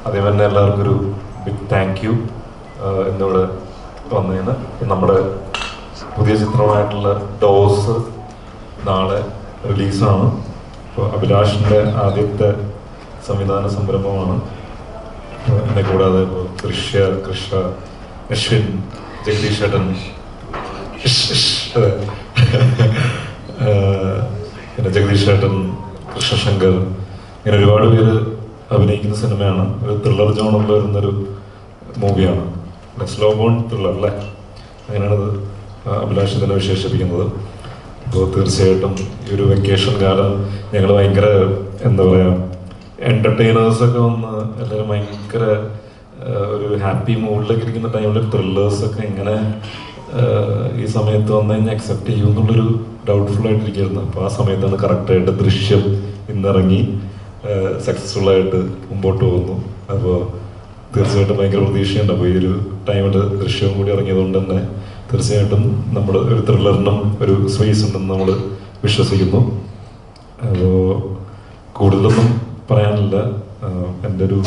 അതേ തന്നെ എല്ലാവർക്കും ഒരു ബിഗ് താങ്ക് യു എന്നിവിടെ വന്നതിന്. നമ്മുടെ പുതിയ ചിത്രമായിട്ടുള്ള ഡോസ് നാളെ റിലീസാണ്. ഇപ്പോൾ അഭിലാഷിൻ്റെ ആദ്യത്തെ സംവിധാന സംരംഭമാണ്. എന്നെ കൂടാതെ ഇപ്പോൾ കൃഷ്ണ, അശ്വിൻ, ജഗദീഷ് ഏട്ടൻ, പിന്നെ ജഗദീഷ് ഏട്ടൻ, കൃഷ്ണശങ്കർ, ഇങ്ങനെ ഒരുപാട് പേര് അഭിനയിക്കുന്ന സിനിമയാണ്. ഒരു ത്രില്ലർ ജോണറിൽ വരുന്നൊരു മൂവിയാണ്. സ്ലോ ബോൺ ത്രില്ലർ അല്ലേ, അങ്ങനെയാണത് അഭിലാഷ് ഇതിനെ വിശേഷിപ്പിക്കുന്നത്. അപ്പോൾ തീർച്ചയായിട്ടും ഈ ഒരു വെക്കേഷൻ കാലം ഞങ്ങൾ ഭയങ്കര എന്താ പറയുക, എൻ്റർടൈനേഴ്സൊക്കെ വന്ന് എല്ലാവരും ഭയങ്കര ഒരു ഹാപ്പി മൂഡിലൊക്കെ ഇരിക്കുന്ന ടൈമിൽ ത്രില്ലേഴ്സൊക്കെ ഇങ്ങനെ ഈ സമയത്ത് വന്നു കഴിഞ്ഞാൽ അക്സെപ്റ്റ് ചെയ്യും എന്നുള്ളൊരു ഡൗട്ട്ഫുൾ ആയിട്ടിരിക്കുകയായിരുന്നു. അപ്പോൾ ആ സമയത്താണ് കറക്റ്റായിട്ട് ദൃശ്യം ഇന്നിറങ്ങി സക്സസ്ഫുള്ളായിട്ട് മുമ്പോട്ട് പോകുന്നു. അപ്പോൾ തീർച്ചയായിട്ടും ഭയങ്കര പ്രതീക്ഷയുണ്ട്. അപ്പോൾ ഈ ഒരു ടൈമിൽ ദൃശ്യവും കൂടി ഇറങ്ങിയതുകൊണ്ട് തന്നെ തീർച്ചയായിട്ടും നമ്മൾ ഒരു ത്രില്ലറിനും ഒരു സ്പേസ് ഉണ്ടെന്ന് നമ്മൾ വിശ്വസിക്കുന്നു. അപ്പോൾ കൂടുതലൊന്നും പറയാനില്ല. എൻ്റെ ഒരു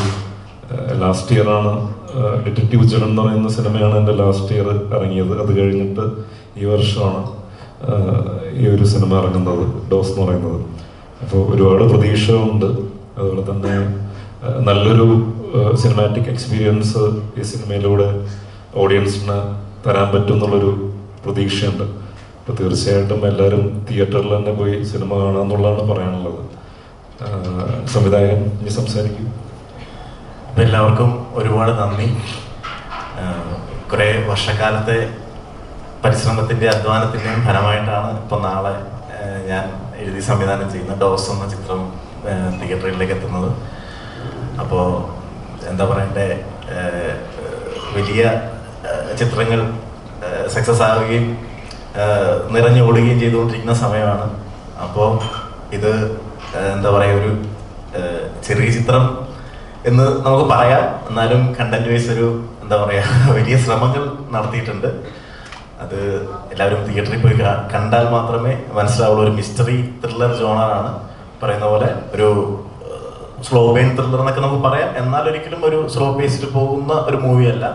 ലാസ്റ്റ് ഇയറാണ് ഡിറ്റക്റ്റീവ് ജഡൻ എന്ന് പറയുന്ന സിനിമയാണ് എൻ്റെ ലാസ്റ്റ് ഇയർ ഇറങ്ങിയത്. അത് കഴിഞ്ഞിട്ട് ഈ വർഷമാണ് ഈ ഒരു സിനിമ ഇറങ്ങുന്നത്, ഡോസ് എന്ന് പറയുന്നത്. അപ്പോൾ ഒരുപാട് പ്രതീക്ഷകളുണ്ട്. അതുപോലെ തന്നെ നല്ലൊരു സിനിമാറ്റിക് എക്സ്പീരിയൻസ് ഈ സിനിമയിലൂടെ ഓഡിയൻസിന് തരാൻ പറ്റും എന്നുള്ളൊരു പ്രതീക്ഷയുണ്ട്. അപ്പോൾ തീർച്ചയായിട്ടും എല്ലാവരും തിയേറ്ററിൽ തന്നെ പോയി സിനിമ കാണുക എന്നുള്ളതാണ് പറയാനുള്ളത്. സംവിധായകൻ ഇനി സംസാരിക്കും. അപ്പം എല്ലാവർക്കും ഒരുപാട് നന്ദി. കുറേ വർഷക്കാലത്തെ പരിശ്രമത്തിൻ്റെ അധ്വാനത്തിൻ്റെയും ഫലമായിട്ടാണ് ഇപ്പം നാളെ ഞാൻ എഴുതി സംവിധാനം ചെയ്യുന്ന ഡോസ് എന്ന ചിത്രം തിയേറ്ററിലേക്ക് എത്തുന്നത്. അപ്പോൾ എന്താ പറയണ്ടേ, വലിയ ചിത്രങ്ങൾ സക്സസ് ആവുകയും നിറഞ്ഞോടുകയും ചെയ്തുകൊണ്ടിരിക്കുന്ന സമയമാണ്. അപ്പോൾ ഇത് എന്താ പറയുക, ഒരു ചെറിയ ചിത്രം എന്ന് നമുക്ക് പറയാം. എന്നാലും കണ്ടന്റ് വൈസ് ഒരു എന്താ പറയുക, വലിയ ശ്രമങ്ങൾ നടത്തിയിട്ടുണ്ട്. അത് എല്ലാവരും തിയേറ്ററിൽ പോയി കണ്ടാൽ മാത്രമേ മനസ്സിലാവുള്ളൂ. ഒരു മിസ്റ്ററി ത്രില്ലർ ജോണറാണ്. പറയുന്ന പോലെ ഒരു സ്ലോ ബേൺ ത്രില്ലർ എന്നൊക്കെ നമുക്ക് പറയാം. എന്നാൽ ഒരിക്കലും ഒരു സ്ലോ പേസിൽ പോകുന്ന ഒരു മൂവിയല്ല.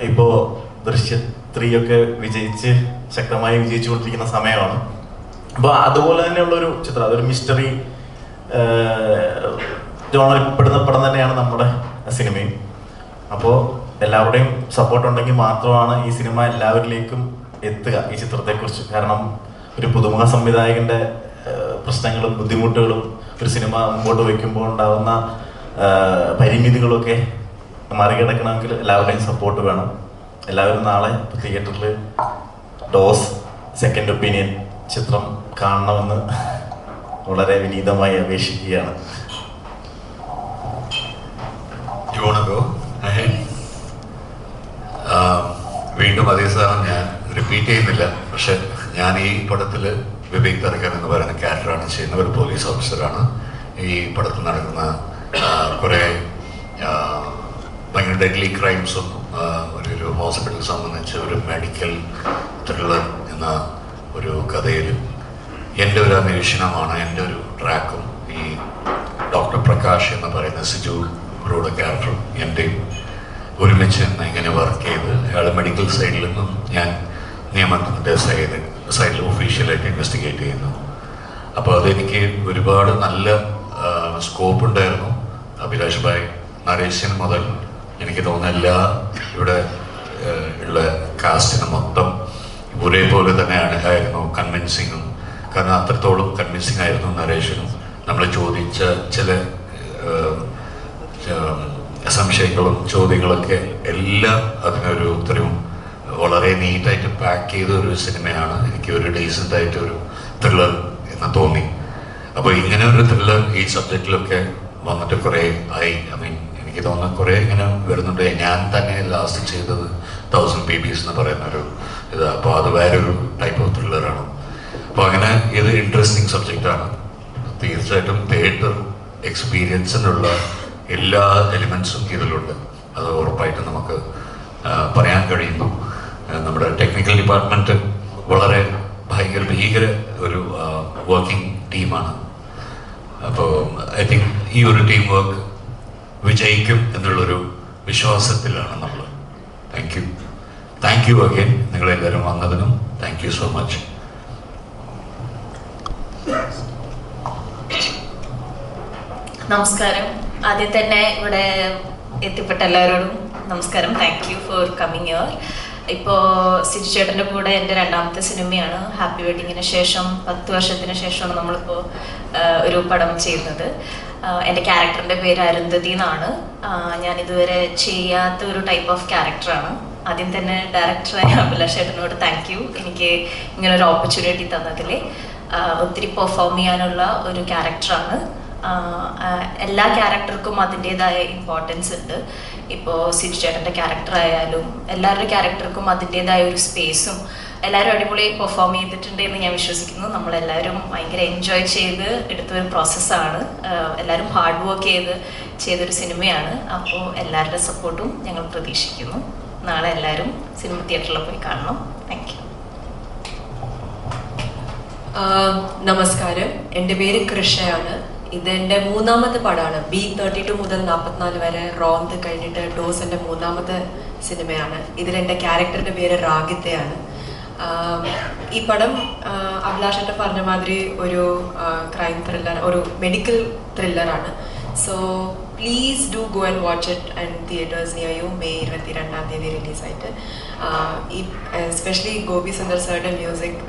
ഇപ്പോൾ ദൃശ്യം 3 ഒക്കെ വിജയിച്ച് ശക്തമായി വിജയിച്ചുകൊണ്ടിരിക്കുന്ന സമയമാണ്. അപ്പോൾ അതുപോലെ തന്നെയുള്ളൊരു ചിത്രം, അതൊരു മിസ്റ്ററി ജോണറിൽ പെടുന്ന പടം തന്നെയാണ് നമ്മുടെ സിനിമയും. അപ്പോൾ എല്ലാവരുടെയും സപ്പോർട്ട് ഉണ്ടെങ്കിൽ മാത്രമാണ് ഈ സിനിമ എല്ലാവരിലേക്കും എത്തുക, ഈ ചിത്രത്തെക്കുറിച്ച്. കാരണം ഒരു പുതുമുഖ സംവിധായകൻ്റെ പ്രശ്നങ്ങളും ബുദ്ധിമുട്ടുകളും ഒരു സിനിമ മുമ്പോട്ട് വയ്ക്കുമ്പോൾ ഉണ്ടാകുന്ന പരിമിതികളൊക്കെ മറികടക്കണമെങ്കിൽ എല്ലാവരുടെയും സപ്പോർട്ട് വേണം. എല്ലാവരും നാളെ തിയേറ്ററിൽ ഡോസ് സെക്കൻഡ് ഒപ്പീനിയൻ ചിത്രം കാണണമെന്ന് വളരെ വിനീതമായി അപേക്ഷിക്കുകയാണ്. വീണ്ടും അതേ സാധനം ഞാൻ റിപ്പീറ്റ് ചെയ്യുന്നില്ല. പക്ഷെ ഞാൻ ഈ പടത്തിൽ വിവേക് തരകൻ എന്ന് പറയുന്ന ക്യാരക്ടറാണ് ചെയ്യുന്ന ഒരു പോലീസ് ഓഫീസറാണ്. ഈ പടത്തിൽ നടക്കുന്ന കുറേ ഭയങ്കര ഡെഡ്ലി ക്രൈംസും ഒരു ഹോസ്പിറ്റൽ സംബന്ധിച്ച് ഒരു മെഡിക്കൽ ത്രില്ലർ എന്ന ഒരു കഥയിൽ എൻ്റെ ഒരു അന്വേഷണമാണ്, എൻ്റെ ഒരു ട്രാക്കും ഈ ഡോക്ടർ പ്രകാശ് എന്ന് പറയുന്ന സിജു ബ്രോയുടെ ക്യാരക്ടറും എൻ്റെയും ഒരുമിച്ച് ഇങ്ങനെ വർക്ക് ചെയ്ത് അയാൾ മെഡിക്കൽ സൈഡിൽ നിന്നും ഞാൻ നിയമത്തിൻ്റെ സൈഡിൽ ഒഫീഷ്യലായിട്ട് ഇൻവെസ്റ്റിഗേറ്റ് ചെയ്യുന്നു. അപ്പോൾ അതെനിക്ക് ഒരുപാട് നല്ല സ്കോപ്പ് ഉണ്ടായിരുന്നു. അഭിലാഷ് ഭായ്, നരേശൻ മുതൽ എനിക്ക് തോന്നുന്ന എല്ലാ ഇവിടെ ഉള്ള കാസ്റ്റിന് മൊത്തം ഒരേപോലെ തന്നെയാണ് ആയിരുന്നു കൺവിൻസിങ്ങും. കാരണം അത്രത്തോളം കൺവിൻസിങ് ആയിരുന്നു നരേഷനും. നമ്മൾ ചോദിച്ച ചില സംശയങ്ങളും ചോദ്യങ്ങളൊക്കെ എല്ലാം അതിനൊരു ഉത്തരവും വളരെ നീറ്റായിട്ട് പാക്ക് ചെയ്ത ഒരു സിനിമയാണ്. എനിക്ക് ഒരു ഡീസൻ്റ് ആയിട്ട് ഒരു ത്രില്ലർ എന്ന് തോന്നി. അപ്പോൾ ഇങ്ങനെ ഒരു ത്രില്ലർ ഈ സബ്ജക്റ്റിലൊക്കെ വന്നിട്ട് കുറേ ആയി. എനിക്ക് തോന്നുന്നു കുറേ ഇങ്ങനെ വരുന്നുണ്ട്. ഞാൻ തന്നെ ലാസ്റ്റ് ചെയ്തത് 1000 BBs എന്ന് പറയുന്നൊരു ഇത്. അപ്പോൾ അത് വേറൊരു ടൈപ്പ് ഓഫ് ത്രില്ലറാണ്. അപ്പോൾ അങ്ങനെ ഇത് ഇൻട്രസ്റ്റിംഗ് സബ്ജക്റ്റാണ്. തീർച്ചയായിട്ടും തിയേറ്റർ എക്സ്പീരിയൻസിനുള്ള എല്ലാ എലിമെൻസും ഇതിലുണ്ട്. അത് ഉറപ്പായിട്ടും നമുക്ക് പറയാൻ കഴിയുന്നു. നമ്മുടെ ടെക്നിക്കൽ ഡിപ്പാർട്ട്മെൻറ്റ് വളരെ ഭീകര ഒരു വർക്കിംഗ് ടീമാണ്. അപ്പോൾ ഐ തിങ്ക് ഈ ഒരു ടീം വർക്ക് വിജയിക്കും എന്നുള്ളൊരു വിശ്വാസത്തിലാണ് നമ്മൾ. താങ്ക് യു അഗൈൻ, നിങ്ങളെല്ലാവരും വന്നതിനും താങ്ക് യു സോ മച്ച്. നമസ്കാരം. ആദ്യം തന്നെ ഇവിടെ എത്തിപ്പെട്ട എല്ലാവരോടും നമസ്കാരം. Thank you for coming here. ഇപ്പോൾ സിജു ചേട്ടൻ്റെ കൂടെ എൻ്റെ രണ്ടാമത്തെ സിനിമയാണ്. ഹാപ്പി വെഡിങ്ങിന് ശേഷം 10 വർഷത്തിന് ശേഷമാണ് നമ്മളിപ്പോൾ ഒരു പടം ചെയ്യുന്നത്. എൻ്റെ ക്യാരക്ടറിൻ്റെ പേര് അരുന്ധതി എന്നാണ്. ഞാൻ ഇതുവരെ ചെയ്യാത്ത ഒരു ടൈപ്പ് ഓഫ് ക്യാരക്ടറാണ്. ആദ്യം തന്നെ ഡയറക്ടറായ അഭിലാഷ് ചേട്ടനോട് താങ്ക് യു, എനിക്ക് ഇങ്ങനൊരു ഓപ്പർച്യൂണിറ്റി തന്നതിൽ. ഒത്തിരി പെർഫോം ചെയ്യാനുള്ള ഒരു ക്യാരക്ടറാണ്. എല്ലാ ക്യാരക്ടർക്കും അതിൻ്റെതായ ഇമ്പോർട്ടൻസ് ഉണ്ട്. ഇപ്പോൾ സിജു ചേട്ടൻ്റെ ക്യാരക്ടർ ആയാലും എല്ലാവരുടെ ക്യാരക്ടർക്കും അതിൻ്റെതായ ഒരു സ്പേസും. എല്ലാവരും അടിപൊളി പെർഫോം ചെയ്തിട്ടുണ്ട് എന്ന് ഞാൻ വിശ്വസിക്കുന്നു. നമ്മളെല്ലാവരും ഭയങ്കര എൻജോയ് ചെയ്ത് എടുത്തൊരു പ്രോസസ്സാണ്. എല്ലാവരും ഹാർഡ് വർക്ക് ചെയ്തൊരു സിനിമയാണ്. അപ്പോൾ എല്ലാവരുടെ സപ്പോർട്ടും ഞങ്ങൾ പ്രതീക്ഷിക്കുന്നു. നാളെ എല്ലാവരും സിനിമ തിയേറ്ററിൽ പോയി കാണണം. Thank you. നമസ്കാരം, എൻ്റെ പേര് കൃഷയാണ്. ഇതെൻ്റെ 3ാമത്തെ പടമാണ്. B32 മുതൽ 44 വരെ റോന്ത് കഴിഞ്ഞിട്ട് ഡോസ് എൻ്റെ 3ാമത്തെ സിനിമയാണ്. ഇതിലെൻ്റെ ക്യാരക്ടറിൻ്റെ പേര് റാഗിത്തയാണ്. ഈ പടം അഭിലാഷേട്ടൻ പറഞ്ഞ മാതിരി ഒരു ക്രൈം ത്രില്ലർ, ഒരു മെഡിക്കൽ ത്രില്ലറാണ്. So please do go and watch it and theatres near you. May 22-ാം തീയതി റിലീസായിട്ട്. ഈ എസ്പെഷ്യലി ഗോപി സുന്ദർ സാറുടെ മ്യൂസിക്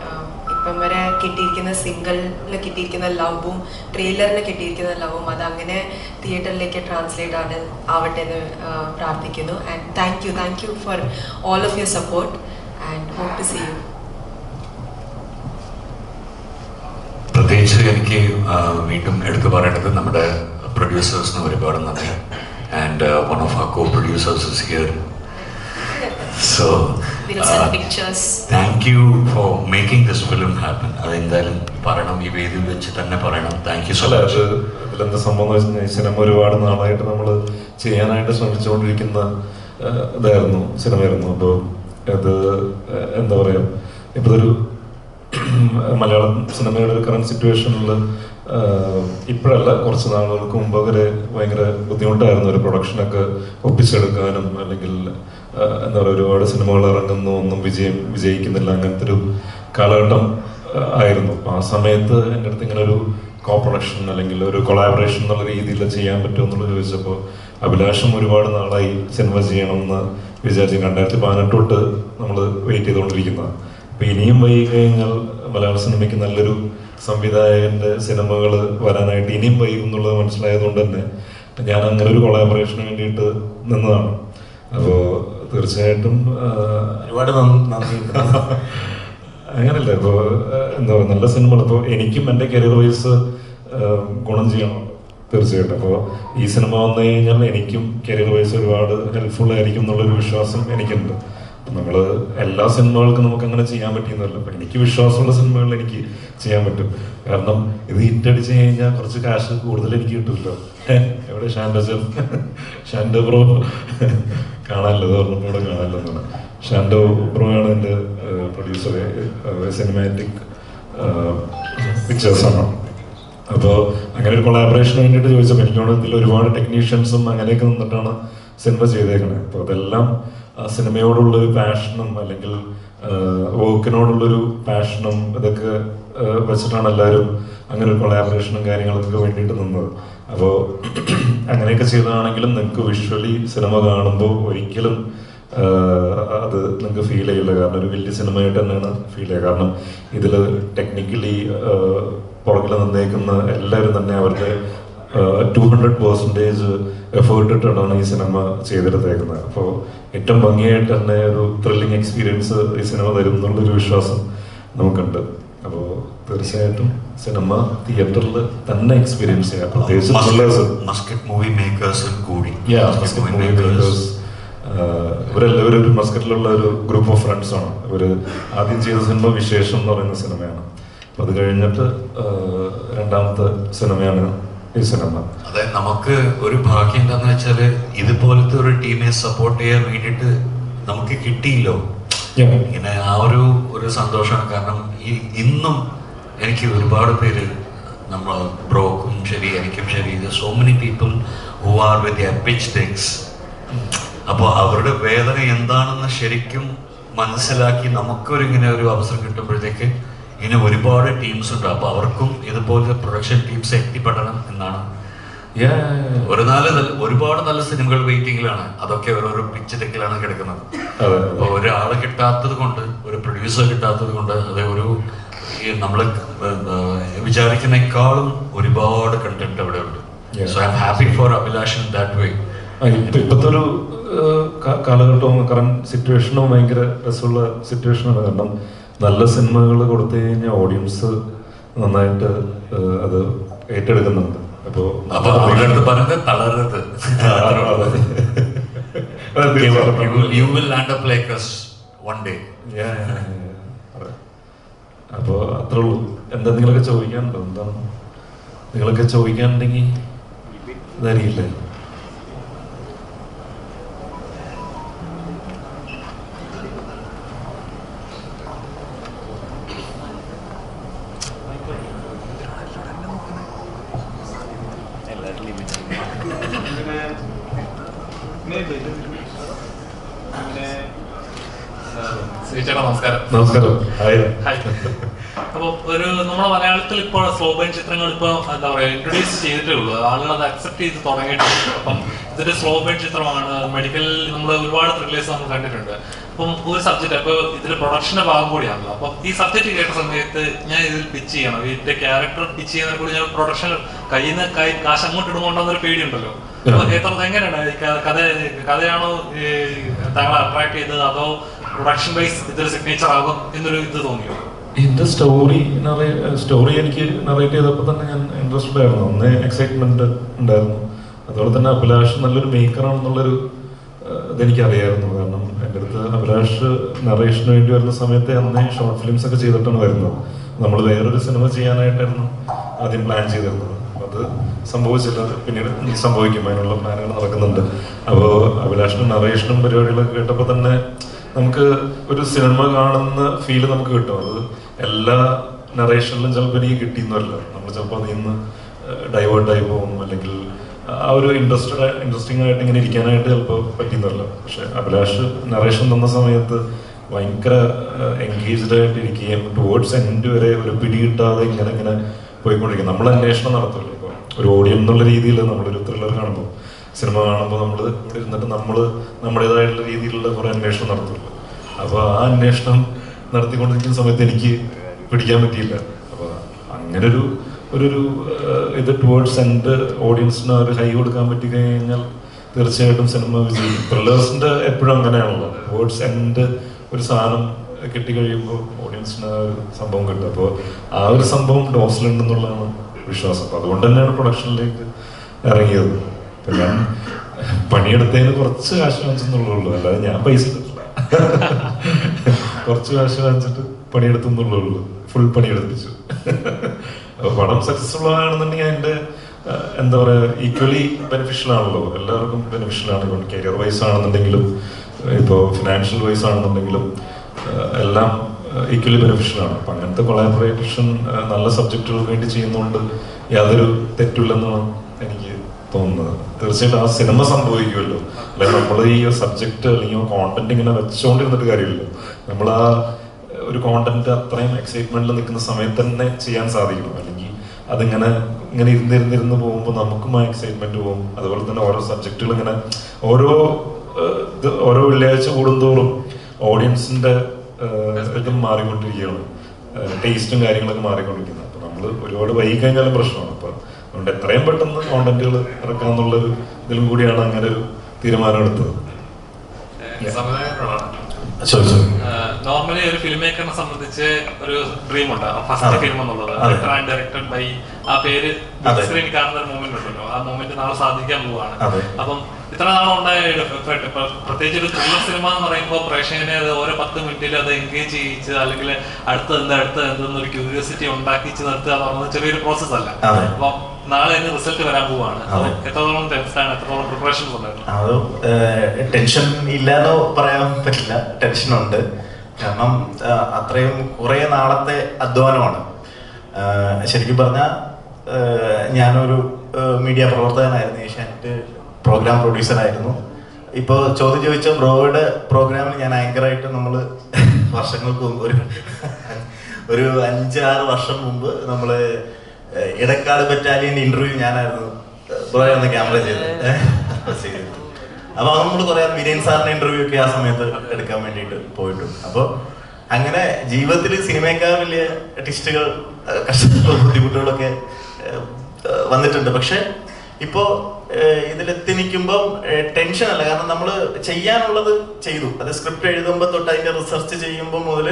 ഇപ്പം വരെ കിട്ടിയിരിക്കുന്ന സിംഗിളിൽ കിട്ടിയിരിക്കുന്ന ലവും ട്രെയിലറിൽ കിട്ടിയിരിക്കുന്ന ലവും അതങ്ങനെ തിയേറ്ററിലേക്ക് ട്രാൻസ്ലേറ്റ് ആവട്ടെ എന്ന് പ്രാർത്ഥിക്കുന്നു. And thank you for all of your support and hope to see you. പ്രത്യേകിച്ച് എനിക്ക് വീണ്ടും എടുത്തു പറയേണ്ടത് നമ്മുടെ പ്രൊഡ്യൂസേഴ്സിന് ഒരുപാട് നന്ദി. And one of our co producers is here. So thank you for making this film happen. അതെന്തായാലും പറയണം, ഈ വേദിയിൽ വെച്ച് തന്നെ പറയണം. Thank you so much. ഇതിലെന്താ സംഭവം എന്ന് വെച്ചാൽ സിനിമ ഒരുപാട് നാളായിട്ട് നമ്മൾ ചെയ്യാനായിട്ട് ശ്രമിച്ചുകൊണ്ടിരിക്കുന്ന സിനിമയായിരുന്നു. അപ്പോൾ അത് എന്താ പറയുക, ഇപ്പോൾ ഒരു മലയാളം സിനിമയുടെ ഒരു കറണ്ട് സിറ്റുവേഷനിൽ ഇപ്പോഴല്ല, കുറച്ച് നാളുകൾക്ക് മുമ്പ് വരെ ഭയങ്കര ബുദ്ധിമുട്ടായിരുന്നു ഒരു പ്രൊഡക്ഷനൊക്കെ ഒപ്പിച്ചെടുക്കാനും. അല്ലെങ്കിൽ എന്താ പറയുക, ഒരുപാട് സിനിമകൾ ഇറങ്ങുന്നു, ഒന്നും വിജയിക്കുന്നില്ല, അങ്ങനത്തെ ഒരു കാലഘട്ടം ആയിരുന്നു. അപ്പോൾ ആ സമയത്ത് എൻ്റെ അടുത്ത് ഇങ്ങനെ ഒരു കോ പ്രൊഡക്ഷൻ അല്ലെങ്കിൽ ഒരു കൊളാബറേഷൻ എന്നുള്ള രീതിയിൽ ചെയ്യാൻ പറ്റുമോ എന്നുള്ളത് ചോദിച്ചപ്പോൾ അഭിലാഷം ഒരുപാട് നാളായി സിനിമ ചെയ്യണമെന്ന് വിചാരിച്ചു. 2018 തൊട്ട് നമ്മൾ വെയിറ്റ് ചെയ്തുകൊണ്ടിരിക്കുന്നതാണ്. അപ്പോൾ ഇനിയും വൈകി കഴിഞ്ഞാൽ മലയാള സിനിമയ്ക്ക് നല്ലൊരു സംവിധായകൻ്റെ സിനിമകൾ വരാനായിട്ട് ഇനിയും വൈകും എന്നുള്ളത് മനസ്സിലായതുകൊണ്ട് തന്നെ ഞാൻ അങ്ങനെ ഒരു കൊളാബറേഷന് വേണ്ടിയിട്ട് നിന്നതാണ്. അപ്പോൾ തീർച്ചയായിട്ടും ഒരുപാട് നന്ദി. അങ്ങനല്ല, ഇപ്പോൾ എന്താ പറയുക, നല്ല സിനിമകൾ ഇപ്പോൾ എനിക്കും എൻ്റെ കരിയർ വൈസ് ഗുണം ചെയ്യണം തീർച്ചയായിട്ടും. അപ്പോൾ ഈ സിനിമ വന്നു കഴിഞ്ഞാൽ എനിക്കും കരിയർ വൈസ് ഒരുപാട് ഹെൽപ്ഫുൾ ആയിരിക്കും എന്നുള്ളൊരു വിശ്വാസം എനിക്കുണ്ട്. നമ്മൾ എല്ലാ സിനിമകൾക്കും നമുക്ക് അങ്ങനെ ചെയ്യാൻ പറ്റിയെന്നല്ല. അപ്പം എനിക്ക് വിശ്വാസമുള്ള സിനിമകൾ എനിക്ക് ചെയ്യാൻ പറ്റും. കാരണം ഇത് ഹിറ്റടിച്ച് കഴിഞ്ഞാൽ കുറച്ച് കാശ് കൂടുതൽ എനിക്ക് കിട്ടുമല്ലോ. എവിടെ ഷാൻഡോ ബ്രോ കാണാനല്ലോ, അത് ഓർമ്മയോടെ കാണാനല്ലോ എന്നാണ്. ഷാൻഡോ ബ്രോ ആണ് എൻ്റെ പ്രൊഡ്യൂസർ, സിനിമാറ്റിക് പിക്ചേഴ്സാണ്. അപ്പോൾ അങ്ങനെ ഒരു കൊളാബറേഷന് വേണ്ടിയിട്ട് ചോദിച്ചപ്പോൾ എനിക്കോട് ഇതിൽ ഒരുപാട് ടെക്നീഷ്യൻസും അങ്ങനെയൊക്കെ നിന്നിട്ടാണ് സിനിമ ചെയ്തേക്കണേ. അപ്പോൾ അതെല്ലാം സിനിമയോടുള്ളൊരു പാഷനും അല്ലെങ്കിൽ വർക്കിനോടുള്ളൊരു പാഷനും ഇതൊക്കെ വെച്ചിട്ടാണ് എല്ലാവരും അങ്ങനെ ഒരു കൊളാബറേഷനും കാര്യങ്ങളൊക്കെ വേണ്ടിയിട്ട് നിന്നത്. അപ്പോൾ അങ്ങനെയൊക്കെ ചെയ്തതാണെങ്കിലും നിങ്ങൾക്ക് വിഷ്വലി സിനിമ കാണുമ്പോൾ ഒരിക്കലും അത് നിങ്ങൾക്ക് ഫീൽ ചെയ്യില്ല. കാരണം ഒരു വലിയ സിനിമയായിട്ട് തന്നെയാണ് ഫീൽ ചെയ്യുക. കാരണം ഇതിൽ ടെക്നിക്കലി പുറകിൽ നിന്നേക്കുന്ന എല്ലാവരും തന്നെ അവരുടെ 200% എഫേർട്ട് ഇട്ടിട്ടാണ് ഈ സിനിമ ചെയ്തെടുത്തേക്കുന്നത്. അപ്പോൾ ഏറ്റവും ഭംഗിയായിട്ട് തന്നെ ഒരു ത്രില്ലിംഗ് എക്സ്പീരിയൻസ് ഈ സിനിമ തരും എന്നുള്ളൊരു വിശ്വാസം നമുക്കുണ്ട്. അപ്പോൾ തീർച്ചയായിട്ടും സിനിമ തിയേറ്ററിൽ തന്നെ എക്സ്പീരിയൻസ് ചെയ്യാം. പ്രത്യേകിച്ച് ഇവരെല്ലാവരും ഒരു മസ്കറ്റിലുള്ള ഒരു ഗ്രൂപ്പ് ഓഫ് ഫ്രണ്ട്സ് ആണ്. ഇവർ ആദ്യം ചെയ്ത സിനിമ വിശേഷം എന്ന് പറയുന്ന സിനിമയാണ്. അപ്പം അത് കഴിഞ്ഞിട്ട് രണ്ടാമത്തെ സിനിമയാണ് ഈ സിനിമ. അതെ, നമുക്ക് ഒരു ഭാഗ്യം എന്താന്ന് വെച്ചാല് ഇതുപോലത്തെ ഒരു ടീമിനെ സപ്പോർട്ട് ചെയ്യാൻ വേണ്ടിയിട്ട് നമുക്ക് കിട്ടിയില്ലോ. ഇങ്ങനെ ആ ഒരു സന്തോഷമാണ്. കാരണം ഇന്നും എനിക്ക് ഒരുപാട് പേര്, നമ്മൾ ബ്രോക്കും ശരി എനിക്കും ശരി, so many people who are with their pitch decks. അപ്പോൾ അവരുടെ വേദന എന്താണെന്ന് ശരിക്കും മനസ്സിലാക്കി നമുക്കൊരു ഇങ്ങനെ ഒരു അവസരം കിട്ടുമ്പോഴത്തേക്ക് ഇങ്ങനെ ഒരുപാട് ടീംസ് ഉണ്ട്. അപ്പോൾ അവർക്കും ഇതുപോലെ പ്രൊഡക്ഷൻ ടീംസ് എത്തിപ്പെടണം എന്നാണ്. ഒരുപാട് നല്ല സിനിമകൾ വെയിറ്റിംഗിലാണ്. അതൊക്കെ ഓരോരോ പിച്ച് ഡെക്കിലാണ് കിടക്കുന്നത്. അപ്പോൾ ഒരാളെ കിട്ടാത്തത് കൊണ്ട്, ഒരു പ്രൊഡ്യൂസർ കിട്ടാത്തത് കൊണ്ട്, അത് ഒരു നമ്മൾ വിചാരിക്കുന്നേക്കാളും ഒരുപാട് കണ്ടന്റ് അവിടെ ഉണ്ട്. So I am happy for Abhilash in that way. ഇപ്പോഴത്തെ ഒരു കാലഘട്ടവും കറന്റ് സിറ്റുവേഷനും ഭയങ്കര രസമുള്ള സിറ്റുവേഷനാണ്. കാരണം നല്ല സിനിമകൾ കൊടുത്തു കഴിഞ്ഞാൽ ഓഡിയൻസ് നന്നായിട്ട് അത് ഏറ്റെടുക്കുന്നുണ്ട്. അപ്പൊ അവരുടെ പറഞ്ഞത് തളരരുത്. You will land up like us one day. അപ്പോൾ അത്രേ ഉള്ളൂ. എന്താ നിങ്ങളൊക്കെ ചോദിക്കാനുണ്ടോ? എന്താണ് നിങ്ങളൊക്കെ ചോദിക്കാനുണ്ടെങ്കിൽ ഇതറിയില്ലേ? നമസ്കാരം. അപ്പോൾ ഒരു നമ്മുടെ മലയാളത്തിൽ ഇപ്പോൾ സ്ലോ ബേൺ ചിത്രങ്ങൾ ഇപ്പോൾ എന്താ പറയുക ഇൻട്രൊഡ്യൂസ് ചെയ്തിട്ടേ ഉള്ളൂ. ആളുകൾ അത് അക്സെപ്റ്റ് ചെയ്ത് തുടങ്ങിയിട്ടുണ്ട്. അപ്പം ഇതൊരു സ്ലോ ബേൺ ചിത്രമാണ്. മെഡിക്കൽ നമ്മൾ ഒരുപാട് ത്രില്ലേഴ്സ് നമ്മൾ കണ്ടിട്ടുണ്ട്. അപ്പം ഒരു സബ്ജക്റ്റ്, അപ്പോൾ ഇതിൽ പ്രൊഡക്ഷന്റെ ഭാഗം കൂടിയാണല്ലോ. അപ്പം ഈ സബ്ജക്റ്റ് കേട്ട സമയത്ത് ഞാൻ ഇതിൽ പിച്ച് ചെയ്യണം, ഇതിന്റെ ക്യാരക്ടർ പിച്ച് ചെയ്യുന്ന കൂടി ഞാൻ പ്രൊഡക്ഷൻ കയ്യിൽ നിന്ന് കാശ് അങ്ങോട്ട് ഇടുന്നുണ്ടോന്നൊരു പേടിയുണ്ടല്ലോ. എങ്ങനെയാണ് കഥയാണോ താങ്കളെ അട്രാക്ട് ചെയ്തത്, അതോ പ്രൊഡക്ഷൻ വൈസ് ഇതൊരു സിഗ്നേച്ചർ ആകും എന്നൊരു ഇത് തോന്നിയോ? ഇതിന്റെ സ്റ്റോറി എനിക്ക് നറേറ്റ് ചെയ്തപ്പോൾ തന്നെ ഞാൻ ഇൻട്രസ്റ്റഡ് ആയിരുന്നു. അന്നേ എക്സൈറ്റ്മെന്റ് ഉണ്ടായിരുന്നു. അതുപോലെ തന്നെ അഭിലാഷ് നല്ലൊരു മേക്കറാണെന്നുള്ളൊരു ഇതെനിക്ക് അറിയായിരുന്നു. കാരണം എൻ്റെ അടുത്ത് അഭിലാഷ് നറേഷന് വേണ്ടി വരുന്ന സമയത്ത് അന്നേ ഷോർട്ട് ഫിലിംസ് ഒക്കെ ചെയ്തിട്ടാണ് വരുന്നത്. നമ്മൾ വേറൊരു സിനിമ ചെയ്യാനായിട്ടായിരുന്നു ആദ്യം പ്ലാൻ ചെയ്തിരുന്നത്. അത് സംഭവിച്ചില്ല. പിന്നീട് സംഭവിക്കും, അതിനുള്ള പ്ലാനുകൾ നടക്കുന്നുണ്ട്. അപ്പോൾ അഭിലാഷിനും നറേഷനും പരിപാടികളൊക്കെ കേട്ടപ്പോൾ തന്നെ നമുക്ക് ഒരു സിനിമ കാണുന്ന ഫീല് നമുക്ക് കിട്ടും. അത് എല്ലാ നറേഷനിലും ചിലപ്പോൾ എനിക്ക് കിട്ടിയെന്നല്ല. നമ്മൾ ചിലപ്പോൾ അതിൽ നിന്ന് ഡൈവേർട്ടായി പോകും, അല്ലെങ്കിൽ ആ ഒരു ഇൻട്രസ്റ്റിംഗ് ആയിട്ട് ഇങ്ങനെ ഇരിക്കാനായിട്ട് ചിലപ്പോൾ പറ്റിയെന്നല്ല. പക്ഷെ അഭിലാഷ് നറേഷൻ തന്ന സമയത്ത് ഭയങ്കര എൻഗേജ്ഡ് ആയിട്ട് ഇരിക്കുകയും ടുവേർഡ്സ് എൻഡ് വരെ ഒരു പിടി കിട്ടാതെ ഇങ്ങനെ പോയിക്കൊണ്ടിരിക്കും. നമ്മൾ അന്വേഷണം നടത്തുമല്ലോ. ഇപ്പോൾ ഒരു ഓഡിയൻ എന്നുള്ള രീതിയിൽ നമ്മളൊരു ത്രില്ലർ കാണുമ്പോൾ, സിനിമ കാണുമ്പോൾ നമ്മൾ ഇവിടെ ഇരുന്നിട്ട് നമ്മൾ നമ്മുടേതായിട്ടുള്ള രീതിയിലുള്ള കുറേ അന്വേഷണം നടത്തുമല്ലോ. അപ്പോൾ ആ അന്വേഷണം നടത്തിക്കൊണ്ടിരിക്കുന്ന സമയത്ത് എനിക്ക് പിടിക്കാൻ പറ്റിയില്ല. അപ്പോൾ അങ്ങനെ ഒരു ഇത് ടുവേർഡ്സ് എൻഡ് ഓഡിയൻസിന് ഒരു ഹൈ കൊടുക്കാൻ പറ്റി കഴിഞ്ഞാൽ തീർച്ചയായിട്ടും സിനിമ വിജയിക്കും. ത്രില്ലേഴ്സിന്റെ എപ്പോഴും അങ്ങനെയാണല്ലോ. ടുവേർഡ്സ് എൻഡ് ഒരു സാധനം കിട്ടിക്കഴിയുമ്പോൾ ഓഡിയൻസിന് ആ ഒരു സംഭവം കിട്ടും. അപ്പോൾ ആ ഒരു സംഭവം ഡോസിലുണ്ടെന്നുള്ളതാണ് വിശ്വാസം. അപ്പോൾ അതുകൊണ്ട് തന്നെയാണ് പ്രൊഡക്ഷനിലേക്ക് ഇറങ്ങിയത്. ഇപ്പം ഞാൻ പണിയെടുത്തതിന് കുറച്ച് കാശ് വാങ്ങിച്ചെന്നുള്ളൂ, അല്ലാതെ ഞാൻ പൈസ കുറച്ച് കാശ് വാങ്ങിച്ചിട്ട് പണിയെടുത്തെന്നുള്ളൂ. ഫുൾ പണിയെടുപ്പിച്ചു. അപ്പോൾ പടം സക്സസ്ഫുൾ ആണെന്നുണ്ടെങ്കിൽ അതിൻ്റെ എന്താ പറയുക ഈക്വലി ബെനിഫിഷ്യൽ ആണല്ലോ. എല്ലാവർക്കും ബെനിഫിഷ്യൽ ആണ്. ഇപ്പോൾ കരിയർ വൈസ് ആണെന്നുണ്ടെങ്കിലും ഇപ്പോൾ ഫിനാൻഷ്യൽ വൈസ് ആണെന്നുണ്ടെങ്കിലും എല്ലാം ഈക്വലി ബെനിഫിഷ്യൽ ആണ്. അപ്പം അങ്ങനത്തെ കൊളാബറേഷൻ നല്ല സബ്ജക്റ്റുകൾക്ക് വേണ്ടി ചെയ്യുന്നതുകൊണ്ട് യാതൊരു തെറ്റില്ലെന്നാണ് എനിക്ക് തോന്നുന്നത്. തീർച്ചയായിട്ടും ആ സിനിമ സംഭവിക്കുമല്ലോ. അല്ലെങ്കിൽ നമ്മൾ ഈ സബ്ജക്റ്റ് അല്ലെങ്കിൽ കോണ്ടന്റ് ഇങ്ങനെ വെച്ചുകൊണ്ടിരുന്നിട്ട് കാര്യമില്ലല്ലോ. നമ്മൾ ആ ഒരു കോണ്ടന്റ് അത്രയും എക്സൈറ്റ്മെന്റിൽ നിൽക്കുന്ന സമയത്ത് തന്നെ ചെയ്യാൻ സാധിക്കണം. അല്ലെങ്കിൽ അതിങ്ങനെ ഇരുന്നിരുന്ന് പോകുമ്പോൾ നമുക്കും ആ എക്സൈറ്റ്മെന്റ് പോകും. അതുപോലെ തന്നെ ഓരോ സബ്ജക്റ്റുകൾ ഇങ്ങനെ ഓരോ വെള്ളിയാഴ്ച കൂടുന്തോറും ഓഡിയൻസിന്റെ ഇതും മാറിക്കൊണ്ടിരിക്കുകയാണ്, ടേസ്റ്റും കാര്യങ്ങളൊക്കെ മാറിക്കൊണ്ടിരിക്കുന്നത്. അപ്പൊ നമ്മൾ ഒരുപാട് വൈകി കഴിഞ്ഞാലും പ്രശ്നമാണ്. അപ്പൊ അതുകൊണ്ട് എത്രയും പെട്ടെന്ന് കോണ്ടന്റുകൾ ഇറക്കാന്നുള്ളൊരു ഇതിലും കൂടിയാണ് അങ്ങനെ ഒരു തീരുമാനം എടുത്തത്. നോർമലി ഒരു ഫിലിം മേക്കറിനെ സംബന്ധിച്ച് ഒരു ഡ്രീം ഉണ്ട്, ഫസ്റ്റ് ഫിലിം എന്നുള്ളത്. ഡയറക്ടഡ് ബൈ ആ പേര് സ്ക്രീൻ കാണുന്ന ഒരു മൂമെന്റ് ഉണ്ടല്ലോ, ആ മൂമെന്റ് നാളെ സാധിക്കാൻ പോവാണ്. അപ്പം ഇത്ര നാളുണ്ടായ പ്രത്യേകിച്ച് ഒരു ത്രില്ലർ സിനിമ എന്ന് പറയുമ്പോൾ പ്രേക്ഷകനെ അത് ഓരോ 10 മിനിറ്റിൽ അത് എൻഗേജ് ചെയ്യിച്ച് അല്ലെങ്കിൽ അടുത്ത എന്തെന്നൊരു ക്യൂരിയോസിറ്റി ഉണ്ടാക്കിച്ച് നിർത്തുക എന്ന് പറയുന്നത് ചെറിയൊരു പ്രോസസ് അല്ല. അപ്പം നാളെ അതിന് റിസൾട്ട് വരാൻ പോവാണ്. എത്രത്തോളം ടെൻഷനാണ്, എത്രത്തോളം പ്രിപ്പറേഷൻസ് ഉണ്ടായിരുന്നു? അത് ടെൻഷൻ ഇല്ലാന്നോ പറയാൻ പറ്റില്ല, ടെൻഷനുണ്ട്. കാരണം അത്രയും കുറേ നാളത്തെ അധ്വാനമാണ്. ശരിക്കും പറഞ്ഞാൽ ഞാനൊരു മീഡിയ പ്രവർത്തകനായിരുന്നു. ഏഷ്യാനെറ്റ് പ്രോഗ്രാം പ്രൊഡ്യൂസറായിരുന്നു. ഇപ്പോൾ ചോദ്യം ചോദിച്ച ബ്രോയുടെ പ്രോഗ്രാമിൽ ഞാൻ ആങ്കറായിട്ട് നമ്മൾ വർഷങ്ങൾക്ക് മുമ്പ് ഒരു 5-6 വർഷം മുമ്പ് നമ്മൾ ഇടക്കാട് ബറ്റാലിയൻ്റെ ഇന്റർവ്യൂ ഞാനായിരുന്നു ബ്രോ ഒന്ന് ക്യാമറ ചെയ്തത്. അപ്പോൾ നമ്മൾ കുറേ വിനയൻ സാറിൻ്റെ ഇന്റർവ്യൂ ഒക്കെ ആ സമയത്ത് എടുക്കാൻ വേണ്ടിയിട്ട് പോയിട്ടുണ്ട്. അപ്പോൾ അങ്ങനെ ജീവിതത്തിൽ സിനിമയേക്കാൾ വലിയ ടിസ്റ്റുകൾ, കഷ്ടങ്ങളും ബുദ്ധിമുട്ടുകളൊക്കെ വന്നിട്ടുണ്ട്. പക്ഷെ ഇപ്പോൾ ഇതിലെത്തി നിൽക്കുമ്പം ടെൻഷൻ അല്ല, കാരണം നമ്മൾ ചെയ്യാനുള്ളത് ചെയ്തു. അത് സ്ക്രിപ്റ്റ് എഴുതുമ്പോൾ തൊട്ട് അതിൻ്റെ റിസർച്ച് ചെയ്യുമ്പോൾ മുതൽ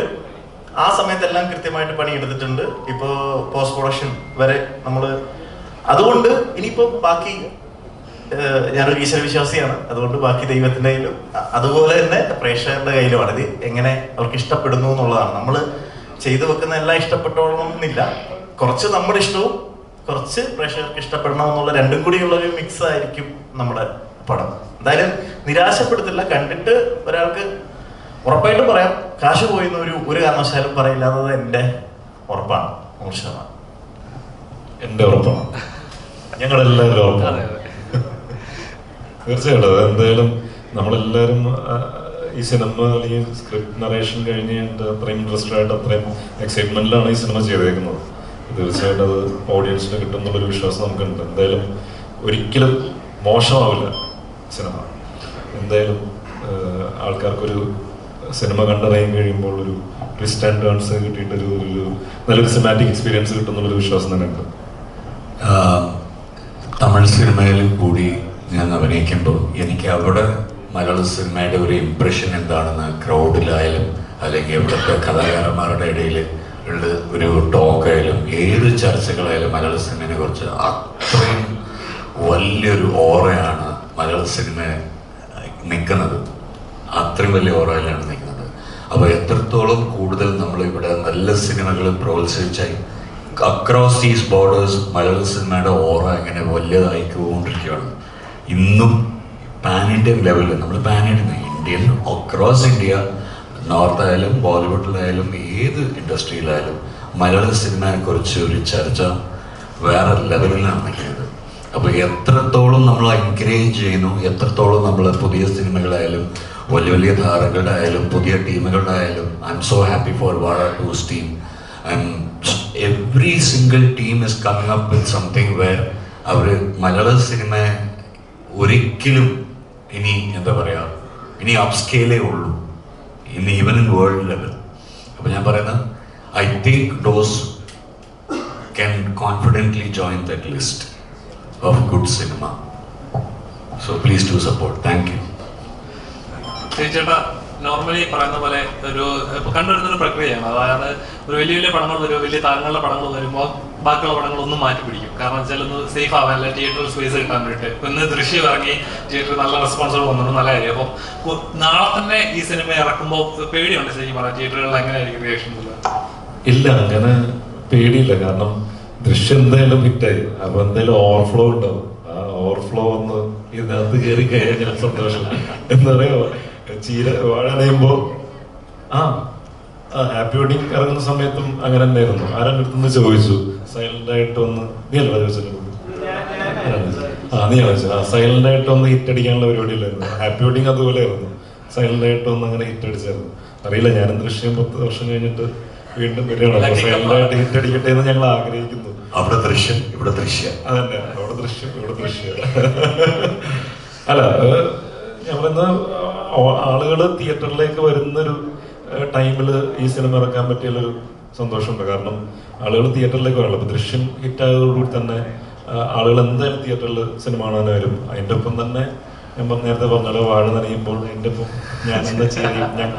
ആ സമയത്തെല്ലാം കൃത്യമായിട്ട് പണിയെടുത്തിട്ടുണ്ട്. ഇപ്പോൾ പോസ്റ്റ് പ്രൊഡക്ഷൻ വരെ നമ്മൾ അതുകൊണ്ട് ഇനിയിപ്പോൾ ബാക്കി ഞാനൊരു ഈശ്വര വിശ്വാസിയാണ്, അതുകൊണ്ട് ബാക്കി ദൈവത്തിൻ്റെ കയ്യിലും അതുപോലെ തന്നെ പ്രേക്ഷകരുടെ കയ്യിലുമാണ്. ഇത് എങ്ങനെ അവർക്ക് ഇഷ്ടപ്പെടുന്നു എന്നുള്ളതാണ്. നമ്മൾ ചെയ്തു വെക്കുന്ന എല്ലാം ഇഷ്ടപ്പെട്ടോളണമെന്നില്ല, കുറച്ച് നമ്മുടെ ഇഷ്ടവും കുറച്ച് പ്രേക്ഷകർക്ക് ഇഷ്ടപ്പെടണം എന്നുള്ള രണ്ടും കൂടിയുള്ളൊരു മിക്സ് ആയിരിക്കും നമ്മുടെ പടം. എന്തായാലും നിരാശപ്പെടുത്തില്ല. കണ്ടിട്ട് ഒരാൾക്ക് ഉറപ്പായിട്ടും പറയാം, കാശ് പോയിന്ന് ഒരു കാരണവശാലും പറയില്ല. അത് എൻ്റെ ഉറപ്പാണ്, 100%. എൻ്റെ ഉറപ്പാണ്, ഞങ്ങളെല്ലാവരും ഉറപ്പാണ്. തീർച്ചയായിട്ടും എന്തായാലും നമ്മളെല്ലാവരും ഈ സിനിമ അല്ലെങ്കിൽ സ്ക്രിപ്റ്റ് നറേഷൻ കഴിഞ്ഞ് അത്രയും ഇൻട്രസ്റ്റഡ് ആയിട്ട് അത്രയും എക്സൈറ്റ്മെന്റിലാണ് ഈ സിനിമ ചെയ്തേക്കുന്നത്. തീർച്ചയായിട്ടും അത് ഓഡിയൻസിന് കിട്ടും എന്നുള്ളൊരു വിശ്വാസം നമുക്കുണ്ട്. എന്തായാലും ഒരിക്കലും മോശമാവില്ല സിനിമ. എന്തായാലും ആൾക്കാർക്കൊരു സിനിമ കണ്ടിറങ്ങി കഴിയുമ്പോൾ ഒരു ട്വിസ്റ്റ് ആൻഡ് ടേൺസ് കിട്ടിയിട്ടൊരു നല്ലൊരു സിനിമാറ്റിക് എക്സ്പീരിയൻസ് കിട്ടുന്നുള്ളൊരു വിശ്വാസം തന്നെ ഉണ്ട്. തമിഴ് സിനിമയിലും കൂടി ഞാൻ അഭിനയിക്കുമ്പോൾ എനിക്ക് അവിടെ മലയാള സിനിമയുടെ ഒരു ഇംപ്രഷൻ എന്താണെന്ന് ക്രൗഡിലായാലും അല്ലെങ്കിൽ ഇവിടുത്തെ കലാകാരന്മാരുടെ ഇടയിൽ ഉള്ള ഒരു ടോക്കായാലും ഏത് ചർച്ചകളായാലും മലയാള സിനിമയെ കുറിച്ച് അത്രയും വലിയൊരു ഓറയാണ് മലയാള സിനിമ നിൽക്കുന്നത്. അത്രയും വലിയ ഓറയിലാണ് നിൽക്കുന്നത്. അപ്പോൾ എത്രത്തോളം കൂടുതൽ നമ്മളിവിടെ നല്ല സിനിമകൾ പ്രോത്സാഹിച്ചായി അക്രോസ് ദീസ് ബോർഡേഴ്സ് മലയാള സിനിമയുടെ ഓറ ഇങ്ങനെ വലിയതായിക്കൊണ്ടിരിക്കുകയാണ്. ഇന്നും പാൻ ഇന്ത്യൻ ലെവലിൽ നമ്മൾ pan Indian across India, north ആയാലും ബോളിവുഡിലായാലും ഏത് ഇൻഡസ്ട്രിയിലായാലും മലയാള സിനിമയെക്കുറിച്ച് ഒരു ചർച്ച വേറെ ലെവലിലാണ് നിൽക്കുന്നത്. അപ്പോൾ എത്രത്തോളം നമ്മൾ എൻകറേജ് ചെയ്യുന്നു, എത്രത്തോളം നമ്മൾ പുതിയ സിനിമകളായാലും വലിയ വലിയ താരങ്ങളുടെ ആയാലും പുതിയ ടീമുകളുടെ ആയാലും I am so happy for Vaazha 2's team. Every single team is coming up with something where അവർ മലയാള സിനിമ ഒരിക്കലും ഇനി എന്താ പറയുക, ഇനി അപ്സ്കെയിലേ ഉള്ളൂ, ഇനി ഈവൻ ഇൻ വേൾഡ് ലെവൽ. അപ്പോൾ ഞാൻ പറയുന്നത് I think those can confidently join that list of good cinema. So please do support. Thank you. ചേട്ടാ, നോർമലി പറയുന്ന പോലെ ഒരു കണ്ടുവരുന്നൊരു പ്രക്രിയയാണ്. അതായത് ഒരു വലിയ വലിയ പടങ്ങൾ വരും, വലിയ താരങ്ങളുടെ പടങ്ങൾ വരുമ്പോൾ ബാക്കിയുള്ള പടങ്ങളൊന്നും മാറ്റി പിടിക്കും. കാരണം വെച്ചാൽ ഒന്ന് സേഫ് ആവാനല്ല, തിയേറ്ററിൽ സ്പേസ് കിട്ടാൻ വേണ്ടിയിട്ട്. ഇന്ന് ദൃശ്യം ഇറങ്ങി തിയേറ്ററിൽ നല്ല റെസ്പോൺസുകൾ വന്നിട്ട് നല്ല കാര്യം. അപ്പോൾ നാളെ തന്നെ ഈ സിനിമ ഇറക്കുമ്പോൾ പേടിയുണ്ട് ശരിക്കും പറഞ്ഞാൽ തിയേറ്ററുകളിൽ എങ്ങനെയായിരിക്കും റിയാക്ഷൻ? ഇല്ല, അങ്ങനെ പേടിയില്ല. കാരണം ദൃശ്യം എന്തായാലും ഹിറ്റായി. അപ്പൊ എന്തായാലും ഓവർഫ്ലോ ഉണ്ടാവും. ആ ഓവർഫ്ലോ ഒന്ന് ഇതിനകത്ത് കയറി കഴിഞ്ഞാൽ സന്തോഷം. എന്താ പറയുക, വാഴണയുമ്പോ ഹാപ്പി വെഡിങ് ഇറങ്ങുന്ന സമയത്തും അങ്ങനെ തന്നെയായിരുന്നു. ആരാൻ്റെ അടുത്തുനിന്ന് ചോദിച്ചു, സൈലന്റ് ആയിട്ട് ഒന്ന്, നീ അല്ല ചോദിച്ചത്? നീ ചോദിച്ചു. സൈലന്റ് ആയിട്ട് ഒന്ന് ഹിറ്റ് അടിക്കാനുള്ള പരിപാടിയില്ലായിരുന്നു. ഹാപ്പി വെഡിങ് അതുപോലെ ആയിരുന്നു, സൈലന്റ് ആയിട്ട് ഒന്ന് അങ്ങനെ ഹിറ്റ് അടിച്ചായിരുന്നു. അറിയില്ല, ഞാനും ദൃശ്യം 10 വർഷം കഴിഞ്ഞിട്ട് വീണ്ടും വരികയാണ്. സൈലന്റ് ആയിട്ട് ഹിറ്റ് അടിക്കട്ടെ എന്ന് ഞങ്ങൾ ആഗ്രഹിക്കുന്നു. അവിടെ ദൃശ്യം, ഇവിടെ ദൃശ്യം. അതന്നെ, അവിടെ ദൃശ്യം, ഇവിടെ ദൃശ്യം. അല്ല, ഞാൻ പറയുന്ന ആളുകൾ തിയേറ്ററിലേക്ക് വരുന്നൊരു ടൈമിൽ ഈ സിനിമ ഇറക്കാൻ പറ്റിയുള്ളൊരു സന്തോഷമുണ്ട്. കാരണം ആളുകൾ തിയേറ്ററിലേക്ക് വരണം. ഇപ്പൊ ദൃശ്യം ഹിറ്റായതോടുകൂടി തന്നെ ആളുകൾ എന്തായാലും തിയേറ്ററിൽ സിനിമ കാണാൻ വരും. അതിൻ്റെ ഒപ്പം തന്നെ ഞാൻ നേരത്തെ പറഞ്ഞല്ലോ, വാഴ നനയുമ്പോൾ അതിൻ്റെ ഒപ്പം ഞാൻ എന്താ ചെയ്യും, ഞാൻ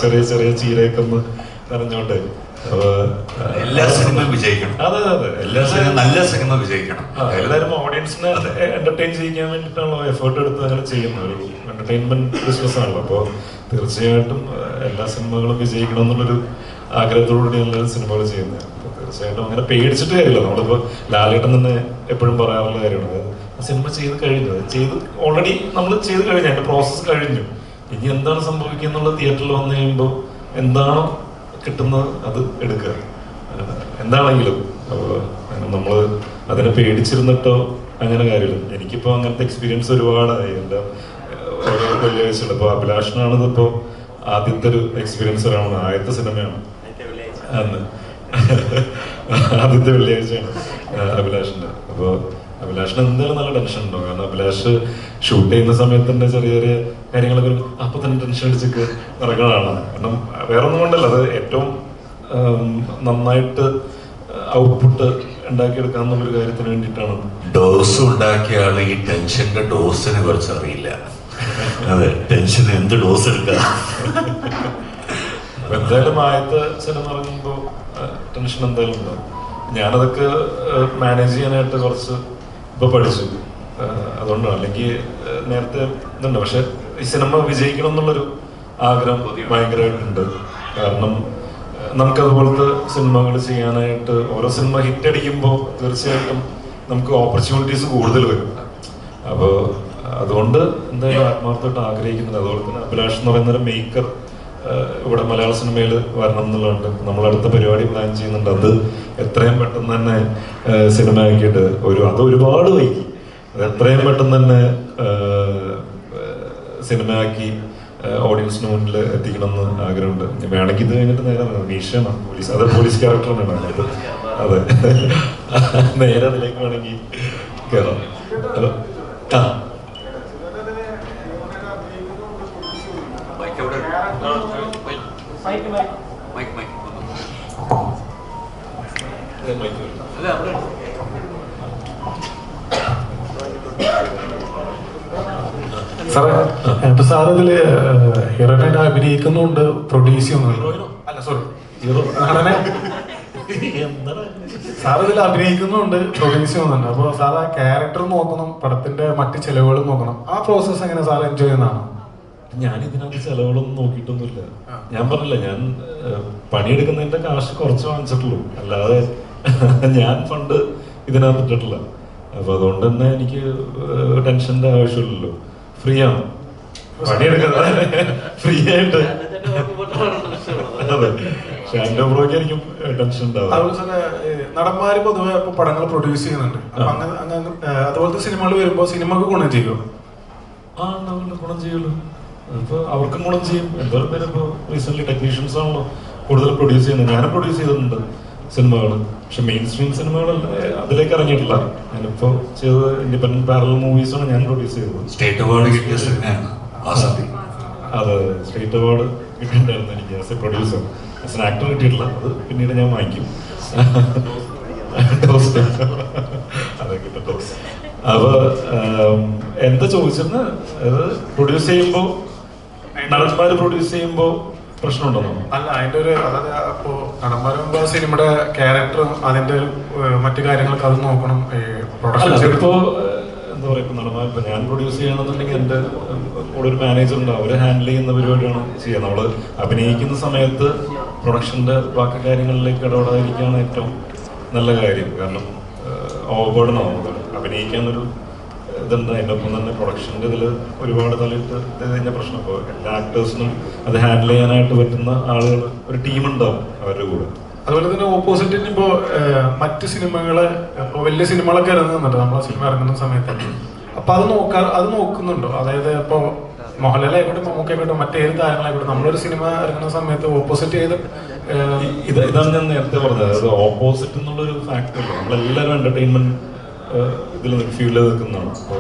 ചെറിയ ചെറിയ ചീരയൊക്കെ ഒന്ന് നനഞ്ഞോണ്ട് എല്ലാ സിനിമയും വിജയിക്കണം. അതെ അതെ, എല്ലാ സിനിമ നല്ല സിനിമ വിജയിക്കണം. എല്ലാവരും ഓഡിയൻസിനെ എന്റർടൈൻ ചെയ്യിക്കാൻ വേണ്ടിയിട്ടാണല്ലോ എഫേർട്ട് എടുത്ത് അങ്ങനെ ചെയ്യുന്നത്. ഒരു എന്റർടൈൻമെന്റ് ബിസിനസ് ആണല്ലോ. അപ്പോൾ തീർച്ചയായിട്ടും എല്ലാ സിനിമകളും വിജയിക്കണം എന്നുള്ളൊരു ആഗ്രഹത്തോടുകൂടി എല്ലാവരും സിനിമകൾ ചെയ്യുന്നത്. അപ്പോൾ തീർച്ചയായിട്ടും അങ്ങനെ പേടിച്ചിട്ട് കാര്യമില്ല. നമ്മളിപ്പോൾ ലാലേട്ടൻ തന്നെ എപ്പോഴും പറയാറുള്ള കാര്യമാണ്, സിനിമ ചെയ്ത് കഴിഞ്ഞു, ഓൾറെഡി നമ്മൾ ചെയ്ത് കഴിഞ്ഞു, അതിന്റെ പ്രോസസ്സ് കഴിഞ്ഞു. ഇനി എന്താണ് സംഭവിക്കുക എന്നുള്ളത് തിയേറ്ററിൽ വന്നു കഴിയുമ്പോൾ എന്താണോ കിട്ടുന്നത് അത് എടുക്കുക, എന്താണെങ്കിലും. അപ്പോൾ നമ്മൾ അതിനെ പേടിച്ചിരുന്നിട്ടോ അങ്ങനെ കാര്യമില്ല. എനിക്കിപ്പോൾ അങ്ങനത്തെ എക്സ്പീരിയൻസ് ഒരുപാടായി. എൻ്റെ ഓരോ വെള്ളിയാഴ്ചകൾ ഇപ്പോൾ അഭിലാഷനാണ് ഇതിപ്പോൾ ആദ്യത്തെ ഒരു എക്സ്പീരിയൻസ് ഒരാളാണ്. ആദ്യത്തെ സിനിമയാണ് അന്ന് ആദ്യത്തെ വെള്ളിയാഴ്ചയാണ് അഭിലാഷിൻ്റെ. അപ്പോൾ അഭിലാഷിന് എന്തായാലും നല്ല ടെൻഷൻ ഉണ്ടാവും. കാരണം അഭിലാഷ് ഷൂട്ട് ചെയ്യുന്ന സമയത്ത് തന്നെ ചെറിയ ചെറിയ കാര്യങ്ങളൊക്കെ അപ്പോൾ തന്നെ ടെൻഷൻ അടിച്ചൊക്കെ ഇറങ്ങുന്നതാണ്. കാരണം വേറെ ഒന്നും കൊണ്ടല്ല, അത് ഏറ്റവും നന്നായിട്ട് ഔട്ട്പുട്ട് ഉണ്ടാക്കിയെടുക്കുക എന്നുള്ളൊരു കാര്യത്തിന് വേണ്ടിയിട്ടാണ്. ഡോസ് ഉണ്ടാക്കിയ ആള് ഈ ടെൻഷന്റെ ഡോസിനെ കുറിച്ച് അറിയില്ല. അതെ, ടെൻഷന് എന്ത് ഡോസ് എടുക്കാം. എന്തായാലും ആദ്യത്തെ സിനിമ ഇറങ്ങുമ്പോൾ ടെൻഷൻ എന്തായാലും ഉണ്ടാവും. ഞാനതൊക്കെ മാനേജ് ചെയ്യാനായിട്ട് കുറച്ച് ഇപ്പോൾ പഠിച്ചു. അതുകൊണ്ടാണ്, അല്ലെങ്കിൽ നേരത്തെ ഇതുണ്ട്. പക്ഷെ ഈ സിനിമ വിജയിക്കണം എന്നുള്ളൊരു ആഗ്രഹം ഭയങ്കരമായിട്ടുണ്ട്. കാരണം നമുക്കതുപോലത്തെ സിനിമകൾ ചെയ്യാനായിട്ട് ഓരോ സിനിമ ഹിറ്റ് അടിക്കുമ്പോൾ തീർച്ചയായിട്ടും നമുക്ക് ഓപ്പർച്യൂണിറ്റീസ് കൂടുതൽ വരും. അപ്പോൾ അതുകൊണ്ട് എന്തായാലും ആത്മാർത്ഥമായിട്ട് ആഗ്രഹിക്കുന്നത്. അതുപോലെ തന്നെ അഭിലാഷ് എന്ന് പറയുന്നൊരു മേക്കർ ഇവിടെ മലയാള സിനിമയിൽ വരണം എന്നുള്ളതുണ്ട്. നമ്മളടുത്ത പരിപാടി പ്ലാൻ ചെയ്യുന്നുണ്ട്. അത് എത്രയും പെട്ടെന്ന് തന്നെ സിനിമ ആക്കിയിട്ട് അത് ഒരുപാട് വൈകി. അത് എത്രയും പെട്ടെന്ന് തന്നെ സിനിമയാക്കി ഓഡിയൻസിന് മുന്നിൽ എത്തിക്കണമെന്ന് ആഗ്രഹമുണ്ട്. വേണമെങ്കിൽ ഇത് കഴിഞ്ഞിട്ട് നേരെ മീഷയാണ് പോലീസ്, അത് പോലീസ് ക്യാരക്ടറാണ് വേണ്ടത്. അതെ, നേരെ അതിലേക്ക് വേണമെങ്കിൽ കയറാം. ആ സാറേ, ഇപ്പൊ സാർ ഇതില് ഹീറോയിനായിട്ട് അഭിനയിക്കുന്നുണ്ട്, പ്രൊഡ്യൂസ് ചെയ്യുന്നുണ്ട്. അല്ല സോറി, നടനെ സാർ ഇതിൽ അഭിനയിക്കുന്നുണ്ട്, പ്രൊഡ്യൂസ് ചെയ്യുന്നുണ്ട്. അപ്പൊ സാർ ആ ക്യാരക്ടർ നോക്കണം, പടത്തിന്റെ മറ്റ് ചെലവുകളും നോക്കണം. ആ പ്രോസസ് എങ്ങനെ സാർ എൻജോയ് ചെയ്യുന്നതാണ്? ഞാൻ ഇതിനകത്ത് ചെലവുകളൊന്നും നോക്കിയിട്ടൊന്നുമില്ല. ഞാൻ പറഞ്ഞില്ല, ഞാൻ പണിയെടുക്കുന്നതിന്റെ കാശ് കുറച്ച് വാങ്ങിച്ചിട്ടുള്ളൂ, അല്ലാതെ ഞാൻ ഫണ്ട് ഇതിനകത്ത് ഇട്ടിട്ടില്ല. അപ്പൊ അതുകൊണ്ട് തന്നെ എനിക്ക് ടെൻഷന്റെ ആവശ്യമില്ലല്ലോ. ഫ്രീ ആണ് പണിയെടുക്കുന്നത്, ഫ്രീ ആയിട്ട്. അതെ, പക്ഷെ എൻ്റെ ബ്രോയ്ക്കായിരിക്കും ടെൻഷൻ ഉണ്ടാവും. നടന്മാര് പൊതുവെ ഇപ്പൊ പടങ്ങൾ പ്രൊഡ്യൂസ് ചെയ്യുന്നുണ്ട്. അതുപോലത്തെ സിനിമകൾ വരുമ്പോ സിനിമക്ക് ഗുണം ചെയ്യുമോ? ഗുണം ചെയ്യുമല്ലോ. അപ്പൊ അവർക്കും ഗുണം ചെയ്യും. എന്തോരം പേര് ഇപ്പോൾ റീസെന്റ് ടെക്നീഷ്യൻസ് ആണല്ലോ കൂടുതൽ പ്രൊഡ്യൂസ് ചെയ്യുന്നത്. ഞാനും പ്രൊഡ്യൂസ് ചെയ്തിട്ടുണ്ട് സിനിമകൾ, പക്ഷെ മെയിൻ സ്ട്രീം സിനിമകൾ അതിലേക്ക് ഇറങ്ങിയിട്ടില്ല. ഞാനിപ്പോ ചെയ്തത് ഇൻഡിപെൻഡന്റ് പാരലൽ മൂവീസാണ് ഞാൻ പ്രൊഡ്യൂസ് ചെയ്തത്. സ്റ്റേറ്റ് അവാർഡ് കിട്ടിയ സിനിമയാണ് വാസന്തി. അതെ, സ്റ്റേറ്റ് അവാർഡ് കിട്ടിയിട്ടുണ്ടായിരുന്നു എനിക്ക് as A producer. As an actor കിട്ടിയിട്ടില്ല, അത് പിന്നീട് ഞാൻ വാങ്ങിക്കും. അതെ, കിട്ടട്ടെ. അപ്പൊ എന്താ ചോദിച്ചിരുന്ന, അത് പ്രൊഡ്യൂസ് ചെയ്യുമ്പോ നടന്മാര് പ്രൊഡ്യൂസ് ചെയ്യുമ്പോ പ്രശ്നമുണ്ടെന്നോ? അല്ല, അതിന്റെ ഒരു അതായത് ഇപ്പോ നടന്മാരുമ്പോ സിനിമയുടെ ക്യാരക്ടറും അതിന്റെ മറ്റു കാര്യങ്ങളൊക്കെ അത് നോക്കണം. ഇപ്പോ എന്താ പറയാ, ഇപ്പൊ നടന്മാർ ഇപ്പൊ ഞാൻ പ്രൊഡ്യൂസ് ചെയ്യണമെന്നുണ്ടെങ്കിൽ എന്റെ കൂടെ ഒരു മാനേജർ ഉണ്ട്, അവര് ഹാൻഡിൽ ചെയ്യുന്ന പരിപാടിയാണ് ചെയ്യുക. നമ്മള് അഭിനയിക്കുന്ന സമയത്ത് പ്രൊഡക്ഷന്റെ ബാക്കി കാര്യങ്ങളിലേക്ക് ഇടപെടാതിരിക്കുകയാണ് ഏറ്റവും നല്ല കാര്യം. കാരണം ഓവർബേർഡനാവും. അഭിനയിക്കാനൊരു ഇതുണ്ട്, അതിൻ്റെ ഒപ്പം തന്നെ പ്രൊഡക്ഷൻ്റെ ഇതിൽ ഒരുപാട് തലയിട്ട് ഇത് കഴിഞ്ഞ പ്രശ്നം. അപ്പോൾ എല്ലാ ആക്ടേഴ്സിനും അത് ഹാൻഡിൽ ചെയ്യാനായിട്ട് പറ്റുന്ന ആളുകൾ, ഒരു ടീം ഉണ്ടാവും അവരുടെ കൂടെ. അതുപോലെ തന്നെ ഓപ്പോസിറ്റിന് ഇപ്പോൾ മറ്റ് സിനിമകള് ഇപ്പോൾ വലിയ സിനിമകളൊക്കെ ഇറങ്ങുന്നുണ്ട് നമ്മളെ സിനിമ ഇറങ്ങുന്ന സമയത്ത്. അപ്പൊ അത് നോക്കുന്നുണ്ടോ? അതായത് ഇപ്പോൾ മോഹൻലാലായിക്കോട്ടെ, മമ്മൂക്കായിക്കോട്ടെ, മറ്റേത് താരങ്ങളായിക്കോട്ടെ, നമ്മളൊരു സിനിമ ഇറങ്ങുന്ന സമയത്ത് ഓപ്പോസിറ്റ് ചെയ്ത് ഇതാണ് ഞാൻ നേരത്തെ പറഞ്ഞത്. അത് ഓപ്പോസിറ്റ് എന്നുള്ളൊരു ഫാക്ടർ നമ്മളെല്ലാവരും എന്റർടൈൻമെന്റ് ഇതിൽ ഫീൽഡിൽ നിൽക്കുന്നതാണ്. അപ്പോൾ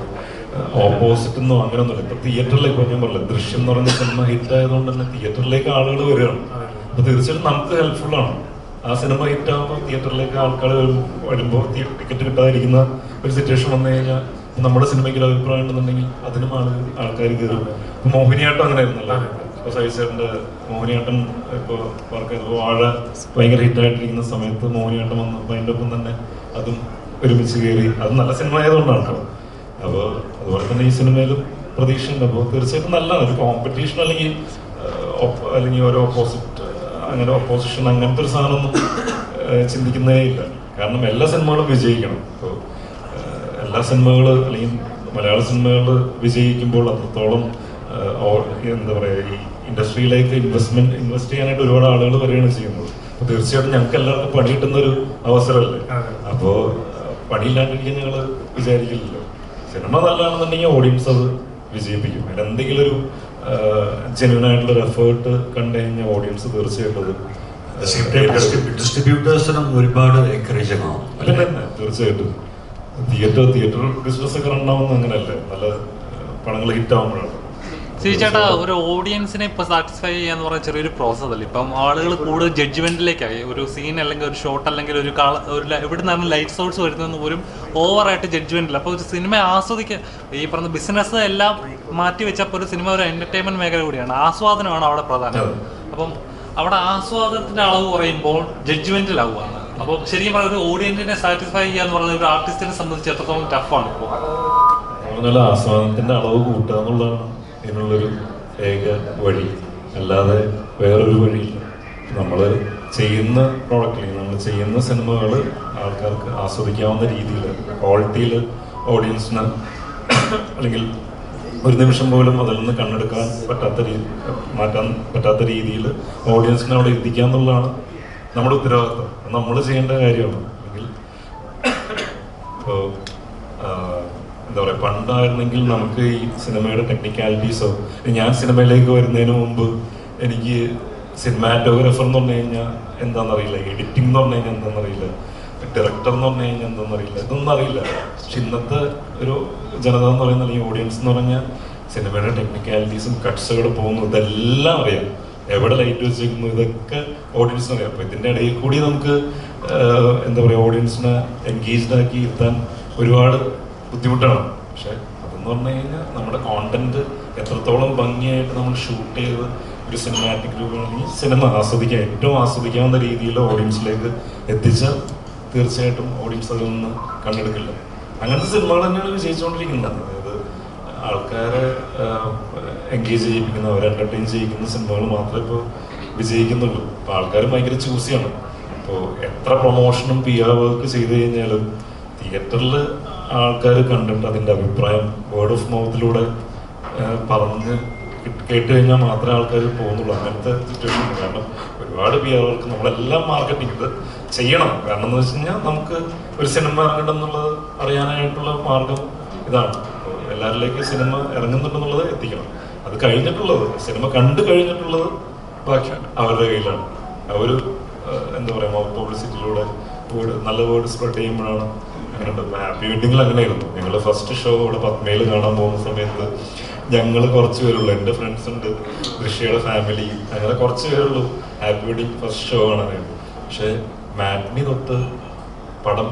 ഓപ്പോസിറ്റ് എന്നോ അങ്ങനെയൊന്നുമില്ല. ഇപ്പൊ തിയേറ്ററിലേക്ക് ഞാൻ പറഞ്ഞില്ല, ദൃശ്യം എന്ന് പറയുന്ന സിനിമ ഹിറ്റ് ആയതുകൊണ്ട് തന്നെ തിയേറ്ററിലേക്ക് ആളുകൾ വരികയാണ്. അപ്പൊ തീർച്ചയായിട്ടും നമുക്ക് ഹെൽപ്ഫുൾ ആണ്. ആ സിനിമ ഹിറ്റ് ആകുമ്പോൾ തിയേറ്ററിലേക്ക് ആൾക്കാർ വരുമ്പോൾ ടിക്കറ്റ് കിട്ടാതിരിക്കുന്ന ഒരു സിറ്റുവേഷൻ വന്നു കഴിഞ്ഞാൽ നമ്മുടെ സിനിമയ്ക്ക് അഭിപ്രായം ഉണ്ടെന്നുണ്ടെങ്കിൽ അതിനും ആൾക്കാർ കയറും. ഇപ്പൊ മോഹിനിയാട്ടം അങ്ങനെ ആയിരുന്നല്ലോ. ഇപ്പൊ സൈസേറിന്റെ മോഹിനിയാട്ടം ഇപ്പൊ വർക്ക് ചെയ്തപ്പോൾ വാഴ ഭയങ്കര ഹിറ്റായിട്ടിരിക്കുന്ന സമയത്ത് മോഹിനിയാട്ടം വന്നപ്പോൾ അതിൻ്റെ ഒപ്പം തന്നെ അതും ഒരുമിച്ച് കയറി. അത് നല്ല സിനിമ ആയതുകൊണ്ടാണ്. അപ്പോൾ അതുപോലെ തന്നെ ഈ സിനിമയിലും പ്രതീക്ഷയുണ്ട്. അപ്പോൾ തീർച്ചയായിട്ടും നല്ലതാണ്. ഒരു കോമ്പറ്റീഷൻ അല്ലെങ്കിൽ ഒരു അങ്ങനെ ഓപ്പോസിഷൻ അങ്ങനത്തെ ഒരു സാധനമൊന്നും ചിന്തിക്കുന്നേ ഇല്ല. കാരണം എല്ലാ സിനിമകളും വിജയിക്കണം. ഇപ്പോൾ എല്ലാ സിനിമകളും അല്ലെങ്കിൽ മലയാള സിനിമകൾ വിജയിക്കുമ്പോൾ അത്രത്തോളം എന്താ പറയുക, ഈ ഇൻഡസ്ട്രിയിലേക്ക് ഇൻവെസ്റ്റ് ചെയ്യാനായിട്ട് ഒരുപാട് ആളുകൾ വരികയാണ് ചെയ്യുന്നത്. അപ്പോൾ തീർച്ചയായിട്ടും ഞങ്ങൾക്ക് എല്ലാവർക്കും പണി കിട്ടുന്ന ഒരു അവസരമല്ലേ. അപ്പോൾ പണിയില്ലാണ്ടിരിക്കാൻ ഞങ്ങൾ വിചാരിക്കില്ലല്ലോ. സിനിമ നല്ലതാണെന്നുണ്ടെങ്കിൽ ഓഡിയൻസ് അത് വിജയിപ്പിക്കും. അതിലെന്തെങ്കിലും ഒരു ജെന്യൂൻ ആയിട്ടുള്ളൊരു എഫേർട്ട് കണ്ടു കഴിഞ്ഞാൽ ഓഡിയൻസ് തീർച്ചയായിട്ടും അത് ഡിസ്ട്രിബ്യൂട്ടേഴ്സിനും ഒരുപാട് എൻകറേജിങ് ആവും. തന്നെ തീർച്ചയായിട്ടും തിയേറ്റർ ബിസിനസ് ഒക്കെ റണ്ണാവുന്ന അങ്ങനെയല്ലേ, നല്ല പടങ്ങൾ ഹിറ്റ് ആവുമ്പോഴാണ്. ചേട്ടാ, ഒരു ഓഡിയൻസിനെ ഇപ്പൊ സാറ്റിസ്ഫൈ ചെയ്യാന്ന് പറഞ്ഞ ചെറിയൊരു പ്രോസസ് അല്ലേ. ഇപ്പം ആളുകൾ കൂടുതൽ ജഡ്ജ്മെന്റിലേക്കായി. ഒരു സീൻ അല്ലെങ്കിൽ ഒരു ഷോട്ട് അല്ലെങ്കിൽ ഒരു എവിടെ നിന്നാണ് ലൈറ്റ് സോഴ്സ് വരുന്നതെന്ന് പോലും ഓവറായിട്ട് ജഡ്ജ്മെന്റില്ല. അപ്പോൾ ഒരു സിനിമ ആസ്വദിക്കുക, ഈ പറഞ്ഞ ബിസിനസ് എല്ലാം മാറ്റി വെച്ചപ്പോൾ ഒരു സിനിമ ഒരു എന്റർടൈൻമെന്റ് മേഖല കൂടിയാണ്. ആസ്വാദനമാണ് അവിടെ പ്രധാനം. അപ്പം അവിടെ ആസ്വാദനത്തിന്റെ അളവ് കുറയുമ്പോൾ ജഡ്ജ്മെന്റിലാവുകയാണ്. അപ്പോൾ ശരിക്കും പറഞ്ഞ ഒരു ഓഡിയൻസിനെ സാറ്റിസ്ഫൈ ചെയ്യുക എന്ന് പറയുന്നത് ഒരു ആർട്ടിസ്റ്റിനെ സംബന്ധിച്ച് എത്രത്തോളം ടഫാണ്. ഇപ്പോൾ ആസ്വാദനത്തിന്റെ അളവ് കൂട്ടുക എന്നുള്ളതാണ് ഇതിനുള്ളൊരു ഏക വഴി, അല്ലാതെ വേറൊരു വഴിയില്ല. നമ്മൾ ചെയ്യുന്ന പ്രോഡക്റ്റിൽ, നമ്മൾ ചെയ്യുന്ന സിനിമകൾ ആൾക്കാർക്ക് ആസ്വദിക്കാവുന്ന രീതിയിൽ, ക്വാളിറ്റിയിൽ ഓഡിയൻസിന് അല്ലെങ്കിൽ ഒരു നിമിഷം പോലും അതിൽ നിന്ന് കണ്ണെടുക്കാൻ മാറ്റാൻ പറ്റാത്ത രീതിയിൽ ഓഡിയൻസിനെ അവിടെ എത്തിക്കുക എന്നുള്ളതാണ് നമ്മുടെ ഉത്തരവാദിത്വം. നമ്മൾ ചെയ്യേണ്ട കാര്യമാണ്. അല്ലെങ്കിൽ ഇപ്പോൾ എന്താ പറയുക, പണ്ടായിരുന്നെങ്കിൽ നമുക്ക് ഈ സിനിമയുടെ ടെക്നിക്കാലിറ്റീസോ, ഞാൻ സിനിമയിലേക്ക് വരുന്നതിന് മുമ്പ് എനിക്ക് സിനിമാറ്റോഗ്രാഫർ എന്ന് പറഞ്ഞു കഴിഞ്ഞാൽ എന്താണെന്നറിയില്ല, എഡിറ്റിംഗ് എന്ന് പറഞ്ഞു കഴിഞ്ഞാൽ എന്താണെന്നറിയില്ല, ഡയറക്ടർ എന്ന് പറഞ്ഞു കഴിഞ്ഞാൽ എന്താണെന്നറിയില്ല, ഇതൊന്നും അറിയില്ല. പക്ഷെ ഇന്നത്തെ ഒരു ജനത എന്ന് പറയുന്ന, അല്ലെങ്കിൽ ഓഡിയൻസ് എന്ന് പറഞ്ഞാൽ സിനിമയുടെ ടെക്നിക്കാലിറ്റീസും കട്ട്സുകൾ പോകുന്നു ഇതെല്ലാം അറിയാം. എവിടെ ലൈറ്റ് വെച്ചിരിക്കുന്നു ഇതൊക്കെ ഓഡിയൻസിന് അറിയാം. അപ്പോൾ ഇതിൻ്റെ ഇടയിൽ കൂടി നമുക്ക് എന്താ പറയുക, ഓഡിയൻസിനെ എൻഗേജ്ഡ് ആക്കി എത്താൻ ഒരുപാട് ബുദ്ധിമുട്ടാണ്. പക്ഷെ അതെന്ന് പറഞ്ഞു കഴിഞ്ഞാൽ നമ്മുടെ കോണ്ടന്റ് എത്രത്തോളം ഭംഗിയായിട്ട് നമ്മൾ ഷൂട്ട് ചെയ്ത് ഒരു സിനിമാറ്റിക് രൂപമാണെങ്കിൽ സിനിമ ആസ്വദിക്കാൻ, ഏറ്റവും ആസ്വദിക്കാവുന്ന രീതിയിൽ ഓഡിയൻസിലേക്ക് എത്തിച്ചാൽ തീർച്ചയായിട്ടും ഓഡിയൻസ് അതിൽ നിന്ന് കണ്ടെടുക്കില്ല. അങ്ങനത്തെ സിനിമകൾ തന്നെയാണ് വിജയിച്ചുകൊണ്ടിരിക്കുന്നത്. അതായത് ആൾക്കാരെ എൻഗേജ് ചെയ്യിപ്പിക്കുന്ന, അവരെ എൻ്റർടൈൻ ചെയ്യിക്കുന്ന സിനിമകൾ മാത്രമേ ഇപ്പോൾ വിജയിക്കുന്നുള്ളൂ. അപ്പോൾ ആൾക്കാർ ഭയങ്കര ചൂസ് ചെയ്യണം. അപ്പോൾ എത്ര പ്രൊമോഷനും PR വർക്ക് ചെയ്ത് കഴിഞ്ഞാലും തിയേറ്ററിൽ ആൾക്കാർ കണ്ടിട്ട് അതിൻ്റെ അഭിപ്രായം വേർഡ് ഓഫ് മൗത്തിലൂടെ പറഞ്ഞ് കേട്ട് കഴിഞ്ഞാൽ മാത്രമേ ആൾക്കാർ പോകുന്നുള്ളൂ. അങ്ങനത്തെ സിറ്റുവേഷൻ ഉണ്ട്. കാരണം ഒരുപാട് PR വർക്ക് നമ്മളെല്ലാം മാർക്കറ്റിംഗ് ഇത് ചെയ്യണം. കാരണം എന്ന് വെച്ച് കഴിഞ്ഞാൽ നമുക്ക് ഒരു സിനിമ ഇറങ്ങണമെന്നുള്ളത് അറിയാനായിട്ടുള്ള മാർഗം ഇതാണ്. എല്ലാവരിലേക്ക് സിനിമ ഇറങ്ങുന്നുണ്ടെന്നുള്ളത് എത്തിക്കണം. അത് കഴിഞ്ഞിട്ടുള്ളത്, സിനിമ കണ്ടു കഴിഞ്ഞിട്ടുള്ളത് ബാക്കി അവരുടെ കയ്യിലാണ്. അവർ എന്താ പറയുക, മൗത്ത് പബ്ലിസിറ്റിയിലൂടെ നല്ല വേർഡ് സ്പ്രെഡ് ചെയ്യുമ്പോഴാണ് അങ്ങനെ ഉണ്ട്. ഹാപ്പി വെഡിങ്ങിൽ അങ്ങനെയായിരുന്നു. ഞങ്ങൾ ഫസ്റ്റ് ഷോ ഇവിടെ പത്മയിൽ കാണാൻ പോകുന്ന സമയത്ത് ഞങ്ങൾ കുറച്ച് പേരുള്ളൂ. എൻ്റെ ഫ്രണ്ട്സ് ഉണ്ട്, ദൃശ്യയുടെ ഫാമിലി, അങ്ങനെ കുറച്ച് പേരുള്ളൂ ഹാപ്പി വെഡിങ് ഫസ്റ്റ് ഷോ കാണാനായിട്ട്. പക്ഷേ മാറ്റിനി തൊട്ട് പടം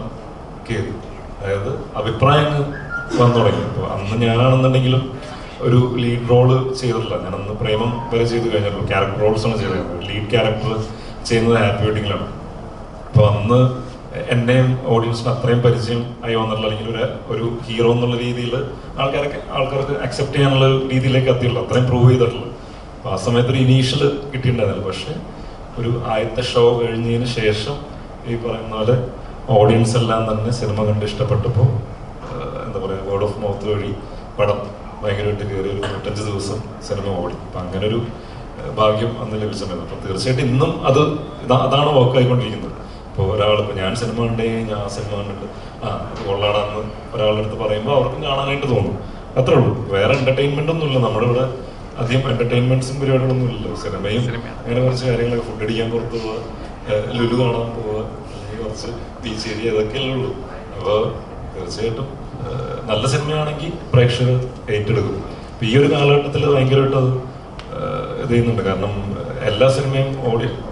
കയറി, അതായത് അഭിപ്രായങ്ങൾ വന്നു തുടങ്ങി. അപ്പോൾ അന്ന് ഞാനാണെന്നുണ്ടെങ്കിലും ഒരു ലീഡ് റോള് ചെയ്തിട്ടില്ല. ഞാനന്ന് പ്രേമം വരെ ചെയ്ത് കഴിഞ്ഞിട്ടുള്ളൂ. ക്യാരക്ടർ റോൾസാണ് ചെയ്തത്. ലീഡ് ക്യാരക്ടർ ചെയ്യുന്നത് ഹാപ്പി വെഡിങ്ങിലാണ്. അപ്പോൾ അന്ന് എന്നെയും ഓഡിയൻസിന് അത്രയും പരിചയം ആയി വന്നിട്ടുള്ള, അല്ലെങ്കിൽ ഒരു ഹീറോ എന്നുള്ള രീതിയിൽ ആൾക്കാർക്ക് അക്സെപ്റ്റ് ചെയ്യാനുള്ള രീതിയിലേക്ക് എത്തിയുള്ളൂ. അത്രയും പ്രൂവ് ചെയ്തിട്ടുള്ളൂ. അപ്പോൾ ആ സമയത്ത് ഒരു ഇനീഷ്യൽ കിട്ടിയിട്ടുണ്ടായിരുന്നില്ല. പക്ഷേ ഒരു ആദ്യത്തെ ഷോ കഴിഞ്ഞതിന് ശേഷം ഈ പറയുന്ന പോലെ ഓഡിയൻസ് എല്ലാം തന്നെ സിനിമ കണ്ട് ഇഷ്ടപ്പെട്ടപ്പോൾ എന്താ പറയുക, വേർഡ് ഓഫ് മൗത്ത് വഴി പടം ഭയങ്കരമായിട്ട് കയറി ഒരു 105 ദിവസം സിനിമ ഓടി. അപ്പം അങ്ങനെ ഒരു ഭാഗ്യം അന്ന് ലഭിച്ചിട്ടുണ്ട്. അപ്പം തീർച്ചയായിട്ടും ഇന്നും അതാണ് വർക്കായിക്കൊണ്ടിരിക്കുന്നത്. ഇപ്പോൾ ഒരാളിപ്പോൾ ഞാൻ സിനിമ കണ്ടെങ്കിൽ ഞാൻ ആ സിനിമ കണ്ടിട്ട് കൊള്ളാടാന്ന് ഒരാളുടെ അടുത്ത് പറയുമ്പോൾ അവർക്കും കാണാനായിട്ട് തോന്നും. അത്രേ ഉള്ളൂ. വേറെ എന്റർടൈൻമെന്റ് ഒന്നുമില്ല. നമ്മുടെ ഇവിടെ അധികം എന്റർടൈൻമെന്റ്സും പരിപാടികളൊന്നും ഇല്ലല്ലോ. സിനിമയും അങ്ങനെ കുറച്ച് കാര്യങ്ങളൊക്കെ, ഫുഡ് അടിക്കാൻ പുറത്ത് പോവുക, ലുലു കാണാൻ പോവുക, അല്ലെങ്കിൽ കുറച്ച് ബീച്ച് ഏരിയ, അതൊക്കെയല്ലേ ഉള്ളൂ. അപ്പോൾ തീർച്ചയായിട്ടും നല്ല സിനിമയാണെങ്കിൽ പ്രേക്ഷകർ ഏറ്റെടുക്കും. ഈ ഒരു കാലഘട്ടത്തിൽ ഭയങ്കരമായിട്ട് അത് ഇത് ചെയ്യുന്നുണ്ട്. കാരണം എല്ലാ സിനിമയും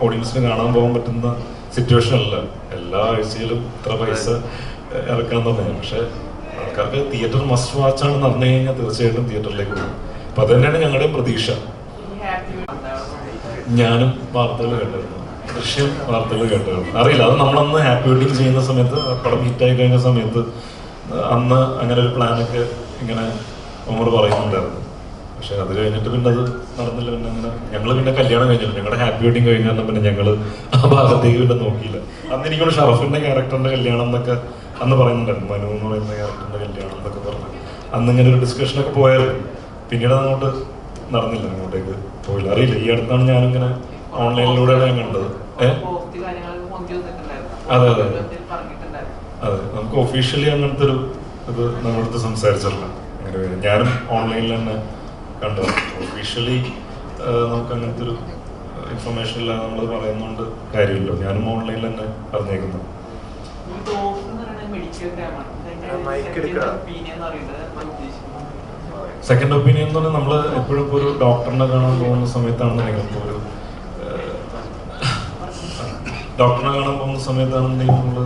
ഓഡിയൻസിന് കാണാൻ പോകാൻ പറ്റുന്ന സിറ്റുവേഷൻ അല്ല. എല്ലാ ആഴ്ചയിലും ഇത്ര പൈസ ഇറക്കാൻ തന്നെ. പക്ഷെ ആൾക്കാർക്ക് തിയേറ്റർ മസ്റ്റ് വാച്ചാണെന്ന് പറഞ്ഞു കഴിഞ്ഞാൽ തീർച്ചയായിട്ടും തിയേറ്ററിലേക്ക് പോകും. അപ്പൊ അത് തന്നെയാണ് ഞങ്ങളുടെയും പ്രതീക്ഷ. ഞാനും വാർത്തകൾ കേട്ടിരുന്നു, ദൃശ്യം വാർത്തകൾ കേട്ടിരുന്നു. അറിയില്ല, അത് നമ്മളന്ന് ഹാപ്പി വെഡിങ് ചെയ്യുന്ന സമയത്ത്, പടം ഹിറ്റായി കഴിഞ്ഞ സമയത്ത് അന്ന് അങ്ങനെ ഒരു പ്ലാനൊക്കെ ഇങ്ങനെ ഉമർ പറയുന്നുണ്ടായിരുന്നു. പക്ഷെ അത് കഴിഞ്ഞിട്ട് പിന്നെ അത് നടന്നില്ല. പിന്നെ അങ്ങനെ ഞങ്ങൾ പിന്നെ കല്യാണം കഴിഞ്ഞില്ല. ഞങ്ങളുടെ ഹാപ്പി വെഡിങ് കഴിഞ്ഞാൽ പിന്നെ ഞങ്ങൾ ആ ഭാഗത്തേക്ക് പിന്നെ നോക്കിയില്ല. അന്ന് എനിക്കൊരു ഷറഫിന്റെ ക്യാരക്ടറിന്റെ കല്യാണം എന്നൊക്കെ അന്ന് പറയുന്നുണ്ടായിരുന്നു. മനു എന്ന് പറയുന്ന ക്യാരക്ടറിന്റെ കല്യാണം എന്നൊക്കെ പറഞ്ഞു അന്ന് ഇങ്ങനെ ഒരു ഡിസ്കഷനൊക്കെ പോയായിരുന്നു. പിന്നീട് അങ്ങോട്ട് നടന്നില്ല, അങ്ങോട്ടേക്ക് പോയില്ല. അറിയില്ല, ഈ അടുത്താണ് ഞാനിങ്ങനെ ഓൺലൈനിലൂടെയാണ് ഞാൻ കണ്ടത്. അതെ അതെ അതെ, നമുക്ക് ഒഫീഷ്യലി അങ്ങനത്തെ ഒരു ഇത് നമ്മളടുത്ത് സംസാരിച്ചിട്ടില്ല. അങ്ങനെ ഞാനും ഓൺലൈനിൽ തന്നെ കണ്ടു. ഒഫീഷ്യലി നമുക്ക് അങ്ങനത്തെ ഒരു ഇൻഫർമേഷൻ ഇല്ല നമ്മൾ പറയുന്നതുകൊണ്ട് കാര്യമില്ല. ഞാനും ഓൺലൈനിൽ തന്നെ പറഞ്ഞേക്കുന്നു. സെക്കൻഡ് ഒപ്പീനിയൻ എന്ന് പറഞ്ഞാൽ നമ്മൾ എപ്പോഴും ഇപ്പോൾ ഒരു ഡോക്ടറിനെ കാണാൻ പോകുന്ന സമയത്താണെന്നുണ്ടെങ്കിൽ ഇപ്പോൾ ഒരു ഡോക്ടറിനെ കാണാൻ പോകുന്ന സമയത്താണെന്നുണ്ടെങ്കിൽ നമ്മൾ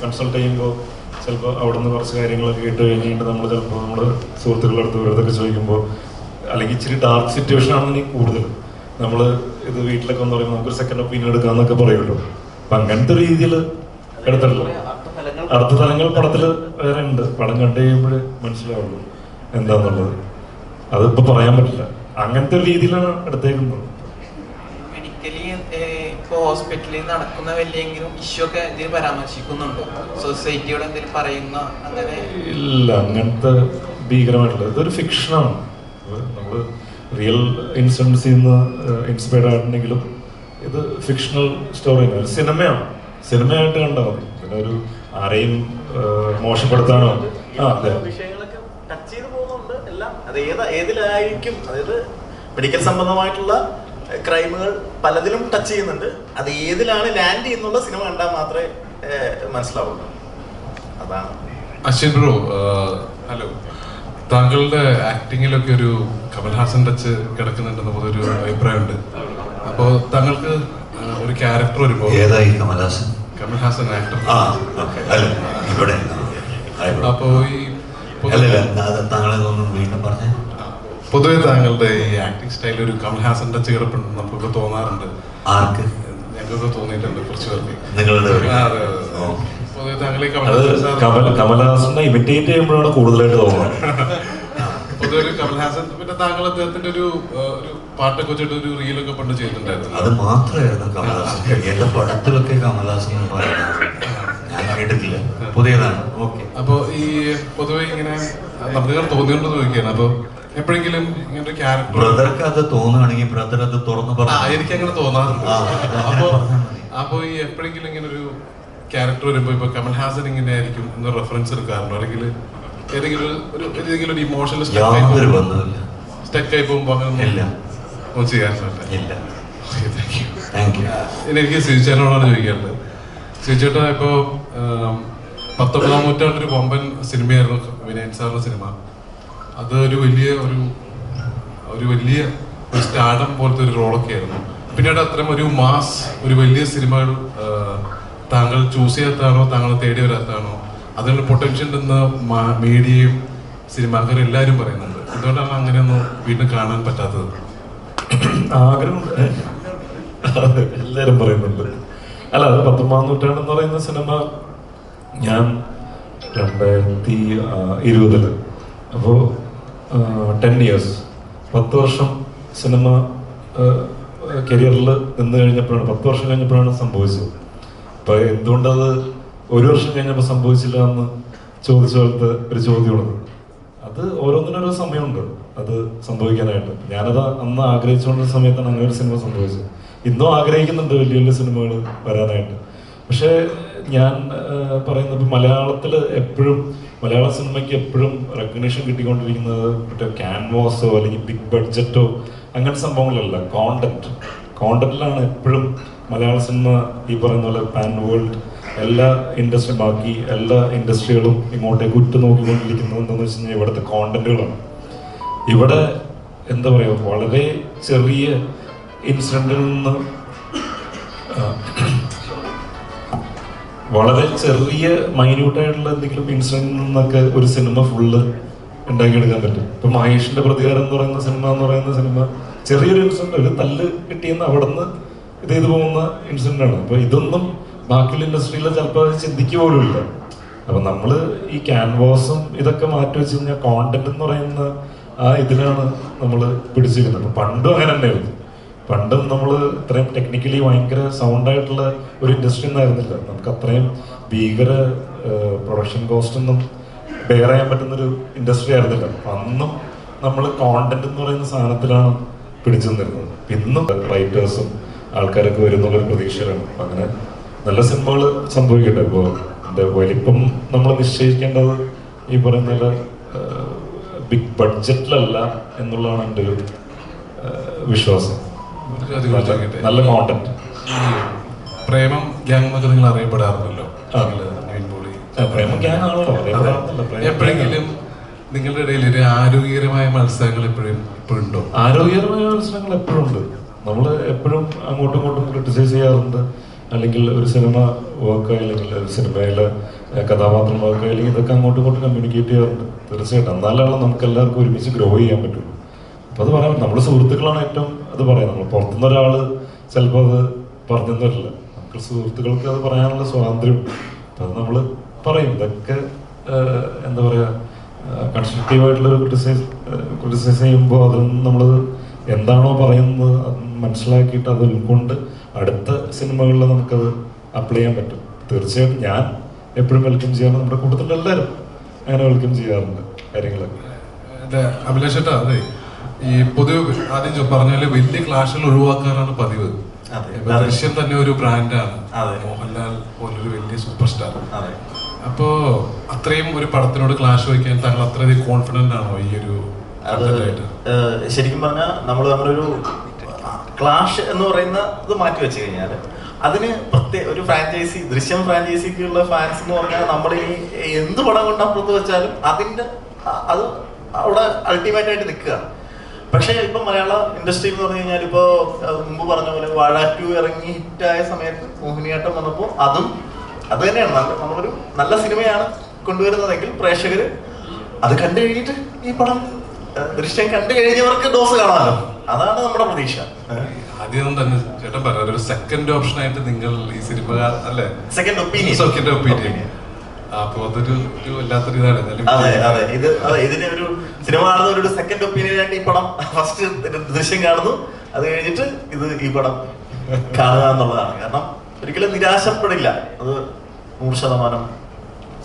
കൺസൾട്ട് ചെയ്യുമ്പോൾ ചിലപ്പോൾ അവിടെ നിന്ന് കുറച്ച് കാര്യങ്ങളൊക്കെ കേട്ട് കഴിഞ്ഞിട്ട് നമ്മൾ ചിലപ്പോൾ നമ്മുടെ സുഹൃത്തുക്കളുടെ അടുത്ത് വെറുതെ ചോദിക്കുമ്പോൾ, അല്ലെങ്കിൽ ഇച്ചിരി ഡാർക്ക് സിറ്റുവേഷൻ ആണെന്നുണ്ടെങ്കിൽ കൂടുതൽ നമ്മൾ ഇത് വീട്ടിലൊക്കെ എന്ന് പറയുമ്പോൾ നമുക്കൊരു സെക്കൻഡ് ഒപ്പീനിയൻ എടുക്കാമെന്നൊക്കെ പറയുമല്ലോ. അപ്പം അങ്ങനത്തെ ഒരു രീതിയിൽ എടുത്തിട്ടില്ല. അടുത്ത തലങ്ങൾ പടത്തിൽ വേറെ ഉണ്ട്. പടം കണ്ടു കഴിയുമ്പോൾ മനസ്സിലാവുള്ളൂ എന്താന്നുള്ളത്. അതിപ്പോ പറയാൻ പറ്റില്ല. അങ്ങനത്തെ ഒരു രീതിയിലാണ് എടുത്തേക്കുന്നത്. മെഡിക്കലി ഇപ്പൊ ഹോസ്പിറ്റലിൽ നടക്കുന്ന വലിയെങ്കിലും ഇഷ്യൂ ഒക്കെ എന്തെങ്കിലും പരാമർശിക്കുന്നുണ്ടോ? സൊസൈറ്റിയോട് എന്തെങ്കിലും പറയുന്ന അങ്ങനെ? ഇല്ല, അങ്ങനത്തെ ഭീകരമായിട്ടുള്ള ഇതൊരു ഫിക്ഷനാണ്. നമ്മള് റിയൽ ഇൻസിഡൻസിൽ നിന്ന് ഇൻസ്പയർഡ് ആയിട്ടുണ്ടെങ്കിലും ഇത് ഫിക്ഷണൽ സ്റ്റോറിയാണ്, ഒരു സിനിമയാണ്. സിനിമയായിട്ട് കണ്ടാൽ മതി. ഇതിനൊരു ആരെയും മോശപ്പെടുത്താനോ വിഷയങ്ങളൊക്കെ ടച്ച് ചെയ്ത് പോകുന്നുണ്ട് എല്ലാം. അത് ഏതിലായിരിക്കും, അതായത് മെഡിക്കൽ സംബന്ധമായിട്ടുള്ള ക്രൈമുകൾ പലതിലും ടച്ച് ചെയ്യുന്നുണ്ട്. അത് ഏതിലാണ് ലാൻഡ് ചെയ്യുന്നുള്ള സിനിമ കണ്ടാൽ മാത്രമേ മനസ്സിലാവുള്ളൂ. അതാണ്. Ashwin bro, hello. താങ്കളുടെ ആക്ടിങ്ങിലൊക്കെ ഒരു കമൽഹാസൻ ടച്ച് കിടക്കുന്നുണ്ടെന്ന് പൊതുവൊരു അഭിപ്രായമുണ്ട്. അപ്പോൾ താങ്കൾക്ക് ഒരു ക്യാരക്ടർ വരുമ്പോൾ ഏതായി കമൽഹാസൻ? കമൽഹാസൻ ആക്ടർ. ഇവിടെ അപ്പോ ഈ താങ്കളൊന്നും വീണ്ടും പറഞ്ഞേ. പൊതുവെ താങ്കളുടെ ഈ ആക്ടിങ് സ്റ്റൈൽ ഒരു കമൽഹാസൻ ടച്ച് കിടപ്പുണ്ട് നമുക്കൊക്കെ തോന്നാറുണ്ട്. ആർക്ക്? ഞങ്ങൾക്കൊക്കെ തോന്നിയിട്ടുണ്ട് കുറച്ച് പേർക്ക്. നിങ്ങളുടെ പൊതുവെ താങ്കളെ കമൽഹാസനെ ഇമിറ്റേറ്റ് ചെയ്യുമ്പോഴാണ് കൂടുതലായിട്ട് തോന്നുന്നത്. പൊതുവെ ഒരു കമൽഹാസൻ, പിന്നെ താങ്കൾ അദ്ദേഹത്തിന്റെ ഒരു പാട്ടൊക്കെ വെച്ചിട്ട് ഒരു റീലൊക്കെ പണ്ട് ചെയ്തിട്ടുണ്ടായിരുന്നു. അത് മാത്രമായിരുന്നു കമൽഹാസൻ. എന്റെ പടത്തിലൊക്കെ കമൽഹാസൻ ഞാൻ കേട്ടിട്ടില്ല, പുതിയതാണ്. ഓക്കെ. അപ്പൊ ഈ പൊതുവെ ഇങ്ങനെ നമുക്ക് തോന്നിയോണ്ട് ചോദിക്കുകയാണ്. അപ്പൊ എപ്പോഴെങ്കിലും ഇങ്ങനെ ഒരു ക്യാരക്ടർ ബ്രദർക്ക് അത് തോന്നുകയാണെങ്കിൽ ബ്രദർ അത് തുറന്നു പറഞ്ഞു. എനിക്ക് അങ്ങനെ തോന്നാറുണ്ട്. അപ്പൊ ഈ എപ്പോഴെങ്കിലും ഇങ്ങനെ ഒരു ക്യാരക്ടർ വരുമ്പോ ഇപ്പൊ കമൽഹാസൻ ഇങ്ങനെ ആയിരിക്കും എന്ന് റെഫറൻസ് എടുക്കാറുണ്ടോ? അല്ലെങ്കിൽ ഏതെങ്കിലും ഒരു ഇമോഷണൽ സ്റ്റക്ക് ആയി പോകുമ്പോ അങ്ങനെ ചെയ്യാറില്ല? എനിക്ക് ശ്രീചേട്ടനോടാണ് ചോദിക്കാറുള്ളത്. ശ്രീചേട്ട ഇപ്പോ 19ാം നൂറ്റാണ്ടൊരു വമ്പൻ സിനിമയായിരുന്നു വിനയൻ സാറിന്റെ സിനിമ. അത് ഒരു വലിയ സ്റ്റാർഡം പോലത്തെ ഒരു റോളൊക്കെ ആയിരുന്നു. പിന്നീട് അത്തരം ഒരു മാസ് ഒരു വലിയ സിനിമകൾ താങ്കൾ ചൂസ് ചെയ്യാത്താണോ, താങ്കൾ തേടി വരാത്താണോ? അതിനുള്ള പൊട്ടൻഷ്യൽ ഉണ്ടെന്ന് മീഡിയയും സിനിമാക്കാരും എല്ലാവരും പറയുന്നുണ്ട്. എന്തുകൊണ്ടാണ് അങ്ങനെയൊന്നും വീണ്ടും കാണാൻ പറ്റാത്തത്? ആഗ്രഹമുണ്ട്, എല്ലാവരും പറയുന്നുണ്ട്. അല്ല, അത് 19ാം നൂറ്റാണ്ടെന്ന് പറയുന്ന സിനിമ ഞാൻ 2020 അപ്പോൾ 10 years 10 വർഷം സിനിമ കരിയറിൽ നിന്ന് കഴിഞ്ഞപ്പോഴാണ്, 10 വർഷം കഴിഞ്ഞപ്പോഴാണ് സംഭവിച്ചത്. അപ്പൊ എന്തുകൊണ്ടത് 1 വർഷം കഴിഞ്ഞപ്പോൾ സംഭവിച്ചില്ല എന്ന് ചോദിച്ച പോലത്തെ ഒരു ചോദ്യമുള്ളത്. അത് ഓരോന്നിനോരോ സമയമുണ്ട് അത് സംഭവിക്കാനായിട്ട്. ഞാനത് അന്ന് ആഗ്രഹിച്ചുകൊണ്ടിരുന്ന സമയത്താണ് അങ്ങനെ ഒരു സിനിമ സംഭവിച്ചത്. ഇന്നും ആഗ്രഹിക്കുന്നുണ്ട് വലിയ വലിയ സിനിമകൾ വരാനായിട്ട്. പക്ഷേ ഞാൻ പറയുന്നത് ഇപ്പം മലയാളത്തിൽ എപ്പോഴും മലയാള സിനിമയ്ക്ക് എപ്പോഴും റെക്കഗ്നേഷൻ കിട്ടിക്കൊണ്ടിരിക്കുന്നത് മറ്റേ ക്യാൻവാസോ അല്ലെങ്കിൽ ബിഗ് ബഡ്ജറ്റോ അങ്ങനത്തെ സംഭവങ്ങളല്ല, കോണ്ടന്റിലാണ് എപ്പോഴും മലയാള സിനിമ ഈ പറയുന്ന പോലെ പാൻ വേൾഡ് എല്ലാ ഇൻഡസ്ട്രി ബാക്കി എല്ലാ ഇൻഡസ്ട്രികളും ഇങ്ങോട്ടേക്ക് ഉറ്റുനോക്കിക്കൊണ്ടിരിക്കുന്നത് എന്താണെന്ന് വെച്ച് കഴിഞ്ഞാൽ ഇവിടുത്തെ കോണ്ടന്റുകളാണ്. ഇവിടെ എന്താ പറയുക, വളരെ ചെറിയ ഇൻസിഡന്റിൽ നിന്ന് വളരെ ചെറിയ മൈന്യൂട്ടായിട്ടുള്ള എന്തെങ്കിലും ഇൻസിഡന്റിൽ നിന്നൊക്കെ ഒരു സിനിമ ഫുള്ള് ഉണ്ടാക്കിയെടുക്കാൻ പറ്റും. ഇപ്പൊ മഹേഷിന്റെ പ്രതികാരം എന്ന് പറയുന്ന സിനിമ ചെറിയൊരു ഇൻസിഡന്റ്, ഒരു തല്ല് കിട്ടിയെന്ന് അവിടെ നിന്ന് ഇത് ചെയ്തു പോകുന്ന ഇൻസിഡന്റ് ആണ്. അപ്പൊ ഇതൊന്നും ബാക്കിയുള്ള ഇൻഡസ്ട്രിയിൽ ചിലപ്പോൾ ചിന്തിക്കുക പോലും ഇല്ല. അപ്പൊ നമ്മള് ഈ ക്യാൻവാസും ഇതൊക്കെ മാറ്റി വെച്ച് കഴിഞ്ഞാൽ കോണ്ടന്റ് എന്ന് പറയുന്ന ആ ഇതിലാണ് നമ്മൾ പിടിച്ചിരിക്കുന്നത്. അപ്പൊ പണ്ടും അങ്ങനെ തന്നെയായിരുന്നു. പണ്ടും നമ്മൾ ഇത്രയും ടെക്നിക്കലി ഭയങ്കര സൗണ്ടായിട്ടുള്ള ഒരു ഇൻഡസ്ട്രി ഒന്നും ആയിരുന്നില്ല. നമുക്ക് അത്രയും ഭീകര പ്രൊഡക്ഷൻ കോസ്റ്റ് ഒന്നും ബെയർ ചെയ്യാൻ പറ്റുന്നൊരു ഇൻഡസ്ട്രി ആയിരുന്നില്ല. അന്നും നമ്മൾ കോണ്ടന്റ് എന്ന് പറയുന്ന സാധനത്തിലാണ് പിടിച്ചു നിന്നിരുന്നത്. ഇന്നും റൈറ്റേഴ്സും ആൾക്കാരൊക്കെ വരുന്നുള്ളൊരു പ്രതീക്ഷയിലാണ്. അങ്ങനെ നല്ല സിനിമകൾ സംഭവിക്കട്ടെ. ഇപ്പോൾ അതിൻ്റെ വലിപ്പം നമ്മൾ നിശ്ചയിക്കേണ്ടത് ഈ പറയുന്ന ബിഗ് ബഡ്ജറ്റിലല്ല എന്നുള്ളതാണ് എൻ്റെ ഒരു വിശ്വാസം. നല്ല കോണ്ടന്റ്. ഈ പ്രേമം ഗ്യാങ് എന്നൊക്കെ നിങ്ങൾ അറിയപ്പെടാറുണ്ടല്ലോ. പ്രേമം ഗ്യാങ് ആണല്ലോ. എപ്പോഴെങ്കിലും നിങ്ങളുടെ ഇടയിൽ ഒരു ആരോഗ്യകരമായ മത്സരങ്ങൾ ഇപ്പോഴുണ്ടോ? ആരോഗ്യകരമായ മത്സരങ്ങൾ എപ്പോഴും ഉണ്ട്. നമ്മൾ എപ്പോഴും അങ്ങോട്ടും ഇങ്ങോട്ടും ക്രിട്ടിസൈസ് ചെയ്യാറുണ്ട്. അല്ലെങ്കിൽ ഒരു സിനിമ വർക്കായി, അല്ലെങ്കിൽ ഒരു സിനിമയിലെ കഥാപാത്രം വർക്കായി, അല്ലെങ്കിൽ ഇതൊക്കെ അങ്ങോട്ടും ഇങ്ങോട്ടും കമ്മ്യൂണിക്കേറ്റ് ചെയ്യാറുണ്ട്. തീർച്ചയായിട്ടും എന്നാലാണ് നമുക്ക് എല്ലാവർക്കും ഒരുമിച്ച് ഗ്രോ ചെയ്യാൻ പറ്റുള്ളൂ. അപ്പം അത് പറയാം, നമ്മൾ സുഹൃത്തുക്കളാണ് ഏറ്റവും അത് പറയാം. നമ്മൾ പുറത്തുനിന്ന് ഒരാൾ ചിലപ്പോൾ അത് പറഞ്ഞെന്ന് വരില്ല. നമുക്ക് സുഹൃത്തുക്കൾക്ക് അത് പറയാനുള്ള സ്വാതന്ത്ര്യം. അപ്പം അത് നമ്മൾ പറയും. ഇതൊക്കെ എന്താ പറയുക, കൺസ്ട്രക്റ്റീവായിട്ടുള്ളൊരു ക്രിട്ടിസൈസ് ചെയ്യുമ്പോൾ അതിൽ നമ്മൾ എന്താണോ പറയുന്നത് അത് മനസ്സിലാക്കിയിട്ട് അത് ഉൾക്കൊണ്ട് അടുത്ത സിനിമകളിൽ നമുക്കത് അപ്ലൈ ചെയ്യാൻ പറ്റും. തീർച്ചയായിട്ടും ഞാൻ എപ്പോഴും വെൽക്കം ചെയ്യാറുണ്ട്. നമ്മുടെ കൂട്ടത്തിൽ എല്ലാവരും അങ്ങനെ വെൽക്കം ചെയ്യാറുണ്ട് കാര്യങ്ങളൊക്കെ. അഭിലാഷ് ചേട്ടാ, അതെ, ഈ പൊതുവെ ആദ്യം പറഞ്ഞാല് വലിയ ക്ലാഷുകൾ ഒഴിവാക്കാനാണ് പതിവ്. ദൃശ്യം തന്നെ ഒരു ബ്രാൻഡാണ്. മോഹൻലാൽ പോലൊരു വലിയ സൂപ്പർ സ്റ്റാർ. അപ്പോ അത്രയും ഒരു പടത്തിനോട് ക്ലാഷ് വയ്ക്കാൻ താങ്കൾ അത്രയധികം കോൺഫിഡന്റ് ആണോ ഈ ഒരു? ശരിക്കും പറഞ്ഞാൽ നമ്മൾ നമ്മളൊരു ക്ലാഷ് എന്ന് പറയുന്ന ഇത് മാറ്റി വെച്ച് കഴിഞ്ഞാൽ അതിന് പ്രത്യേക ഒരു ഫ്രാഞ്ചൈസി, ദൃശ്യം ഫ്രാഞ്ചൈസിക്കുള്ള ഫാൻസ് എന്ന് പറഞ്ഞാൽ നമ്മൾ ഈ എന്ത് പടം കൊണ്ട് അപ്പുറത്ത് വെച്ചാലും അതിൻ്റെ അത് അവിടെ അൾട്ടിമേറ്റ് ആയിട്ട് നിൽക്കുകയാണ്. പക്ഷേ ഇപ്പം മലയാള ഇൻഡസ്ട്രി എന്ന് പറഞ്ഞു കഴിഞ്ഞാൽ ഇപ്പോൾ മുമ്പ് പറഞ്ഞ പോലെ വാഴ 2 ഇറങ്ങി ഹിറ്റായ സമയത്ത് മോഹിനിയാട്ടം വന്നപ്പോൾ അത് തന്നെയാണ് നമ്മളൊരു നല്ല സിനിമയാണ് കൊണ്ടുവരുന്നതെങ്കിൽ പ്രേക്ഷകർ അത് കണ്ടു കഴിഞ്ഞിട്ട് ഈ പടം ദൃശ്യം കണ്ടു കഴിഞ്ഞവർക്ക് ഡോസ് കാണാമല്ലോ. അതാണ് നമ്മുടെ പ്രതീക്ഷ. ആദ്യം തന്നെ ചേട്ടൻ പറഞ്ഞ ഒരു സെക്കൻഡ് ഓപ്ഷൻ ആയിട്ട് നിങ്ങൾ ഈ സിനിമ അല്ലേ, സെക്കൻഡ് ഒപ്പീനിയൻ. അപ്പൊ അതൊരു വല്ലാത്തൊരു ഇതാണ്. ഇതിന് ഒരു സിനിമ കാണുന്ന ഒരു സെക്കൻഡ് ഒപ്പീനിയൻ ആയിട്ട് ഈ പടം ഫസ്റ്റ് ദൃശ്യം കാണുന്നു, അത് കഴിഞ്ഞിട്ട് ഈ പടം കാണുക എന്നുള്ളതാണ്. കാരണം ഒരിക്കലും നിരാശപ്പെടില്ല. അത് 100%.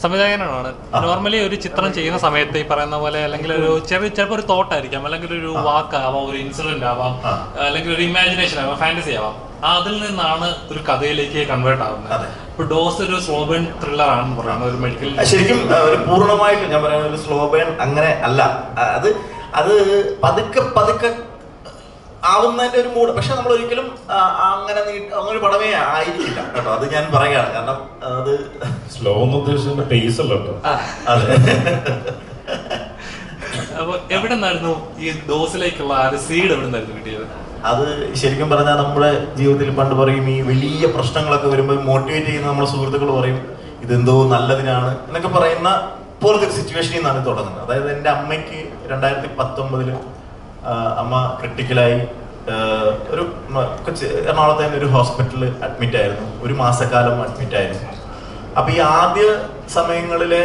സംവിധായകനാണ്. നോർമലി ഒരു ചിത്രം ചെയ്യുന്ന സമയത്ത് ഈ പറയുന്ന പോലെ അല്ലെങ്കിൽ ഒരു ചിലപ്പോൾ ഒരു തോട്ടായിരിക്കാം, അല്ലെങ്കിൽ ഒരു വാക്കാവാം, ഒരു ഇൻസിഡന്റ് ആവാം, അല്ലെങ്കിൽ ഒരു ഇമാജിനേഷൻ ആവാം, ഫാന്റസി ആവാം. അതിൽ നിന്നാണ് ഒരു കഥയിലേക്ക് കൺവേർട്ട് ആവുന്നത്. ഇപ്പൊ ഡോസ് ഒരു സ്ലോ ബേൺ ത്രില്ലർ ആണെന്ന് പറയുന്നത്, ഒരു മെഡിക്കൽ. ശരിക്കും ഒരു പൂർണ്ണമായിട്ട് ഞാൻ പറയുന്നത് ഒരു സ്ലോ ബേൺ അങ്ങനെ അല്ല. അത് പതുക്കെ ആവുന്നതിന്റെ ഒരു മൂഡ്. പക്ഷെ നമ്മൾ ഒരിക്കലും അങ്ങനെ ഒരു പടമേ ആയിരിക്കില്ല കേട്ടോ. അത് ഞാൻ പറയുകയാണ്. കാരണം അത് സ്ലോ എന്ന് ഉദ്ദേശിച്ച പേസ് അല്ല കേട്ടോ. അപ്പൊ എവിടെ നിന്നായിരുന്നു ഈ ഡോസിലേക്കുള്ള സീഡ് എവിടെ നിന്നായിരുന്നു കിട്ടിയത്? അത് ശരിക്കും പറഞ്ഞാൽ നമ്മുടെ ജീവിതത്തിൽ പണ്ട് പറയും, ഈ വലിയ പ്രശ്നങ്ങളൊക്കെ വരുമ്പോൾ മോട്ടിവേറ്റ് ചെയ്യുന്ന നമ്മുടെ സുഹൃത്തുക്കൾ പറയും ഇതെന്തോ നല്ലതിനാണ് എന്നൊക്കെ പറയുന്ന പോലത്തെ ഒരു സിറ്റുവേഷനിൽ നിന്നാണ് തുടങ്ങുന്നത്. അതായത് എൻ്റെ അമ്മയ്ക്ക് 2019 അമ്മ ക്രിട്ടിക്കലായി ഒരു എറണാകുളത്തെ തന്നെ ഒരു ഹോസ്പിറ്റലിൽ അഡ്മിറ്റ് ആയിരുന്നു. 1 മാസക്കാലം അഡ്മിറ്റ് ആയിരുന്നു. അപ്പൊ ഈ ആദ്യ സമയങ്ങളിലെ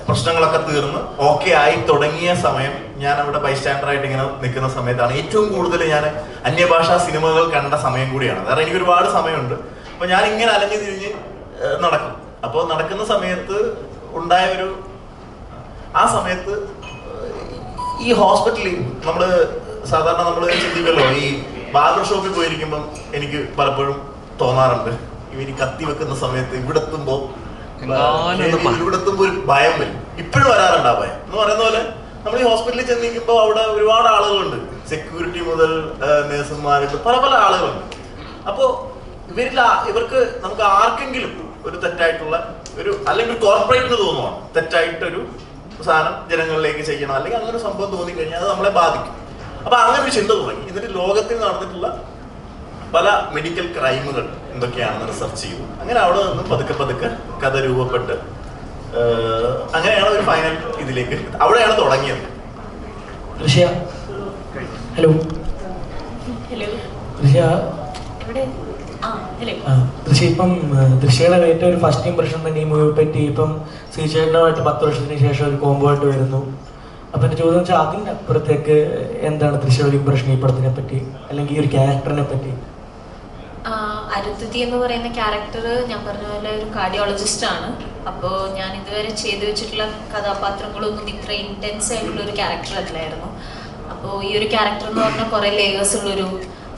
പ്രശ്നങ്ങളൊക്കെ തീർന്ന് ഓക്കെ ആയി തുടങ്ങിയ സമയം ഞാൻ അവിടെ ബൈസ്റ്റാൻഡറായിട്ട് ഇങ്ങനെ നിൽക്കുന്ന സമയത്താണ് ഏറ്റവും കൂടുതൽ ഞാൻ അന്യഭാഷാ സിനിമകൾ കണ്ട സമയം കൂടിയാണ്. കാരണം എനിക്ക് ഒരുപാട് സമയമുണ്ട്. അപ്പൊ ഞാൻ ഇങ്ങനെ അലഞ്ഞു തിരിഞ്ഞ് നടക്കും. അപ്പോൾ നടക്കുന്ന സമയത്ത് ഉണ്ടായ ആ സമയത്ത് ഈ ഹോസ്പിറ്റലിൽ സാധാരണ നമ്മൾ ചിന്തിക്കല്ലോ, ഈ ബാർബർ ഷോപ്പിൽ പോയിരിക്കുമ്പം എനിക്ക് പലപ്പോഴും തോന്നാറുണ്ട് ഇവര് കത്തി വെക്കുന്ന സമയത്ത് ഇവിടെ എത്തുമ്പോ ഒരു ഭയം വരും. ഇപ്പോഴും വരാറുണ്ട് ആ ഭയം. എന്ന് പറയുന്ന പോലെ നമ്മൾ ഈ ഹോസ്പിറ്റലിൽ ചെന്നിരിക്കുമ്പോൾ അവിടെ ഒരുപാട് ആളുകളുണ്ട്, സെക്യൂരിറ്റി മുതൽ നേഴ്സുമാരുണ്ട്, പല ആളുകളുണ്ട്. അപ്പോൾ ഇവർക്ക് നമുക്ക് ആർക്കെങ്കിലും ഒരു തെറ്റായിട്ടുള്ള അല്ലെങ്കിൽ കോർപ്പറേറ്റിന് തോന്നുവാണ് തെറ്റായിട്ടൊരു സാധനം ജനങ്ങളിലേക്ക് ചെയ്യണം, അല്ലെങ്കിൽ അങ്ങനെ ഒരു സംഭവം തോന്നിക്കഴിഞ്ഞാൽ അത് നമ്മളെ ബാധിക്കും. അപ്പൊ അങ്ങനെ ഒരു ചിന്ത തുടങ്ങി. എന്നിട്ട് ലോകത്തിൽ നടന്നിട്ടുള്ള പല മെഡിക്കൽ ക്രൈമുകൾ എന്തൊക്കെയാണെന്ന് റിസർച്ച് ചെയ്തു. അങ്ങനെ അവിടെ നിന്നും പതുക്കെ കഥ രൂപപ്പെട്ട് അങ്ങനെയാണ് ഒരു ഫൈനൽ ഇതിലേക്ക് അവിടെയാണ് തുടങ്ങിയത്. ഹലോ ദൃശ്യ, ഇപ്പം ദൃശ്യയുടെ ഏറ്റവും ഒരു ഫസ്റ്റ് ഇംപ്രഷൻ തന്നെ ഈ മൂവിയെ പറ്റി ഇപ്പം ശ്രീചേട്ടനുമായിട്ട് 10 വർഷത്തിന് ശേഷം ഒരു കോംബോ ആയിട്ട് വരുന്നു. അപ്പൊ എന്റെ ചോദ്യം വെച്ചാൽ അതിന്റെ അപ്പുറത്തേക്ക് എന്താണ് ദൃശ്യയുടെ ഇംപ്രഷൻ ഈ പടത്തിനെ പറ്റി, അല്ലെങ്കിൽ ഈ ഒരു ക്യാരക്ടറിനെ പറ്റി? അരുന്ധതി എന്ന് പറയുന്ന ക്യാരക്ടർ ഞാൻ പറഞ്ഞ പോലെ ഒരു കാർഡിയോളജിസ്റ്റ് ആണ്. അപ്പോൾ ഞാൻ ഇതുവരെ ചെയ്തു വെച്ചിട്ടുള്ള കഥാപാത്രങ്ങളൊന്നും ഇത്ര ഇൻറ്റൻസ് ആയിട്ടുള്ള ഒരു ക്യാരക്ടർ അല്ലായിരുന്നു. അപ്പോൾ ഈ ഒരു ക്യാരക്ടർ എന്ന് പറഞ്ഞാൽ കുറേ ലേയേഴ്സ് ഉള്ളൊരു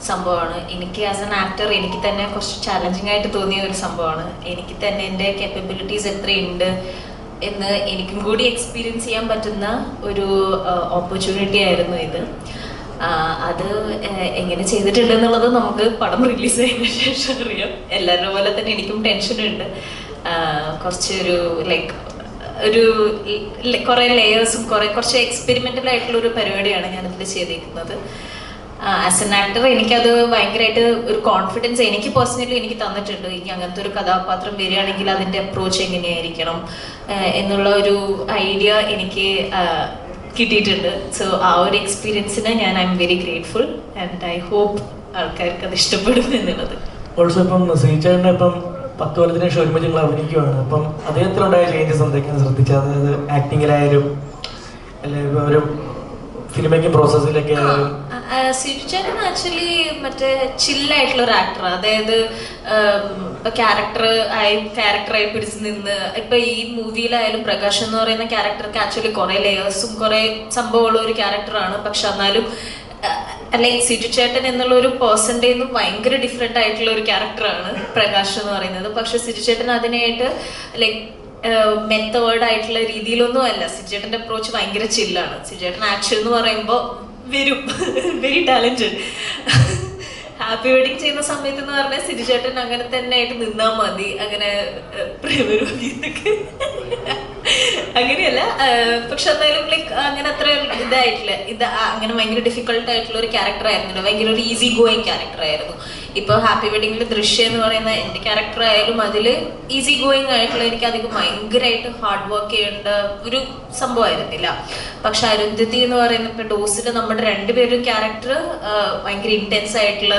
സംഭവമാണ്. എനിക്ക് ആസ് എൻ ആക്ടർ എനിക്ക് തന്നെ കുറച്ച് ചാലഞ്ചിങ് ആയിട്ട് തോന്നിയ ഒരു സംഭവമാണ്. എനിക്ക് തന്നെ എൻ്റെ കേപ്പബിലിറ്റീസ് എത്രയുണ്ട് എന്ന് എനിക്കും കൂടി എക്സ്പീരിയൻസ് ചെയ്യാൻ പറ്റുന്ന ഒരു ഓപ്പർച്യൂണിറ്റി ആയിരുന്നു ഇത്. അത് എങ്ങനെ ചെയ്തിട്ടുണ്ടെന്നുള്ളത് നമുക്ക് പടം റിലീസ് ചെയ്തതിന് ശേഷം അറിയാം. എല്ലാവരുടെ പോലെ തന്നെ എനിക്കും ടെൻഷനുണ്ട്. കുറച്ചൊരു ഒരു കുറേ ലെയേഴ്സും കുറച്ച് എക്സ്പെരിമെൻ്റൽ ആയിട്ടുള്ള ഒരു പരിപാടിയാണ് ഞാനതിൽ ചെയ്തിരിക്കുന്നത്. ആസ് എൻ ആക്ടർ എനിക്കത് ഭയങ്കരമായിട്ട് ഒരു കോൺഫിഡൻസ് എനിക്ക് പേഴ്സണലി എനിക്ക് തന്നിട്ടുണ്ട്. ഇനി അങ്ങനത്തെ ഒരു കഥാപാത്രം വരികയാണെങ്കിൽ അതിൻ്റെ അപ്രോച്ച് എങ്ങനെയായിരിക്കണം എന്നുള്ള ഒരു ഐഡിയ എനിക്ക് കിട്ടിയിട്ടുണ്ട്. സോ ആ ഒരു എക്സ്പീരിയൻസിന് ഞാൻ I am very grateful and I hope ആൾക്കാർക്ക് അത് ഇഷ്ടപ്പെടും എന്നുള്ളത്. ഓൾസോ ഇപ്പം ശ്രീചേട്ടനെ ഇപ്പം 10 കൊല്ലത്തിന് ശേഷം ഒരുമിച്ച് നിങ്ങൾ അഭിനയിക്കുകയാണ്. അപ്പം അദ്ദേഹത്തിലുണ്ടായ ചേഞ്ചസ് എന്തൊക്കെയാണ് ശ്രദ്ധിച്ചത്? അതായത് ആക്ടിങ്ങിലായാലും അല്ലെങ്കിൽ ഒരു ഫിലിം മേക്കിംഗ് പ്രോസസ്സിലൊക്കെ ആയാലും. സിജുചേട്ടൻ ആക്ച്വലി മറ്റേ ചില്ലായിട്ടുള്ള ഒരു ആക്ടർ. അതായത് ഇപ്പൊ ക്യാരക്ടറായി പിടിച്ച് നിന്ന് ഇപ്പൊ ഈ മൂവിയിലായാലും പ്രകാശ് എന്ന് പറയുന്ന ക്യാരക്ടർക്ക് ആക്ച്വലി കുറെ ലെയേഴ്സും കുറെ സംഭവമുള്ള ഒരു ക്യാരക്ടറാണ്. പക്ഷെ എന്നാലും അല്ലെങ്കിൽ സിജുചേട്ടൻ എന്നുള്ള ഒരു പേഴ്സൻ്റെ നിന്നും ഭയങ്കര ഡിഫറെന്റ് ആയിട്ടുള്ള ഒരു ക്യാരക്ടറാണ് പ്രകാശ് എന്ന് പറയുന്നത്. പക്ഷെ സിജുചേട്ടൻ അതിനായിട്ട് മെത്തേഡ് ആയിട്ടുള്ള രീതിയിലൊന്നും അല്ല. സിജുചേട്ടന്റെ അപ്രോച്ച് ഭയങ്കര ചില്ലാണ്. സിജുചേട്ടൻ ആക്ഷൻ എന്ന് പറയുമ്പോൾ വരും വെരി ടാലന്റഡ്. ഹാപ്പി വെഡിങ് ചെയ്യുന്ന സമയത്ത് എന്ന് പറഞ്ഞാൽ സിജുചേട്ടൻ അങ്ങനെ തന്നെ ആയിട്ട് നിന്നാ മതി, അങ്ങനെ പ്രേമരോഗി എന്നൊക്കെ അങ്ങനെയല്ല. പക്ഷെ എന്തായാലും അങ്ങനെ അത്ര ഇതായിട്ടില്ല. അങ്ങനെ ഭയങ്കര ഡിഫിക്കൾട്ട് ആയിട്ടുള്ള ഒരു ക്യാരക്ടർ ആയിരുന്നില്ല. ഭയങ്കര ഒരു ഈസി ഗോയിങ് ക്യാരക്ടർ ആയിരുന്നു. ഇപ്പൊ ഹാപ്പി വെഡിങ്ങിൽ ദൃശ്യം എന്ന് പറയുന്ന എൻ്റെ ക്യാരക്ടർ ആയാലും അതിൽ ഈസി ഗോയിങ് ആയിട്ടുള്ള എനിക്ക് അധികം ഭയങ്കരമായിട്ട് ഹാർഡ് വർക്ക് ചെയ്യേണ്ട ഒരു സംഭവമായിരുന്നില്ല. പക്ഷെ അരുന്ധതി എന്ന് പറയുന്ന ഇപ്പൊ ഡോസിൽ നമ്മുടെ രണ്ടുപേരും ക്യാരക്ടർ ഭയങ്കര ഇന്റൻസ് ആയിട്ടുള്ള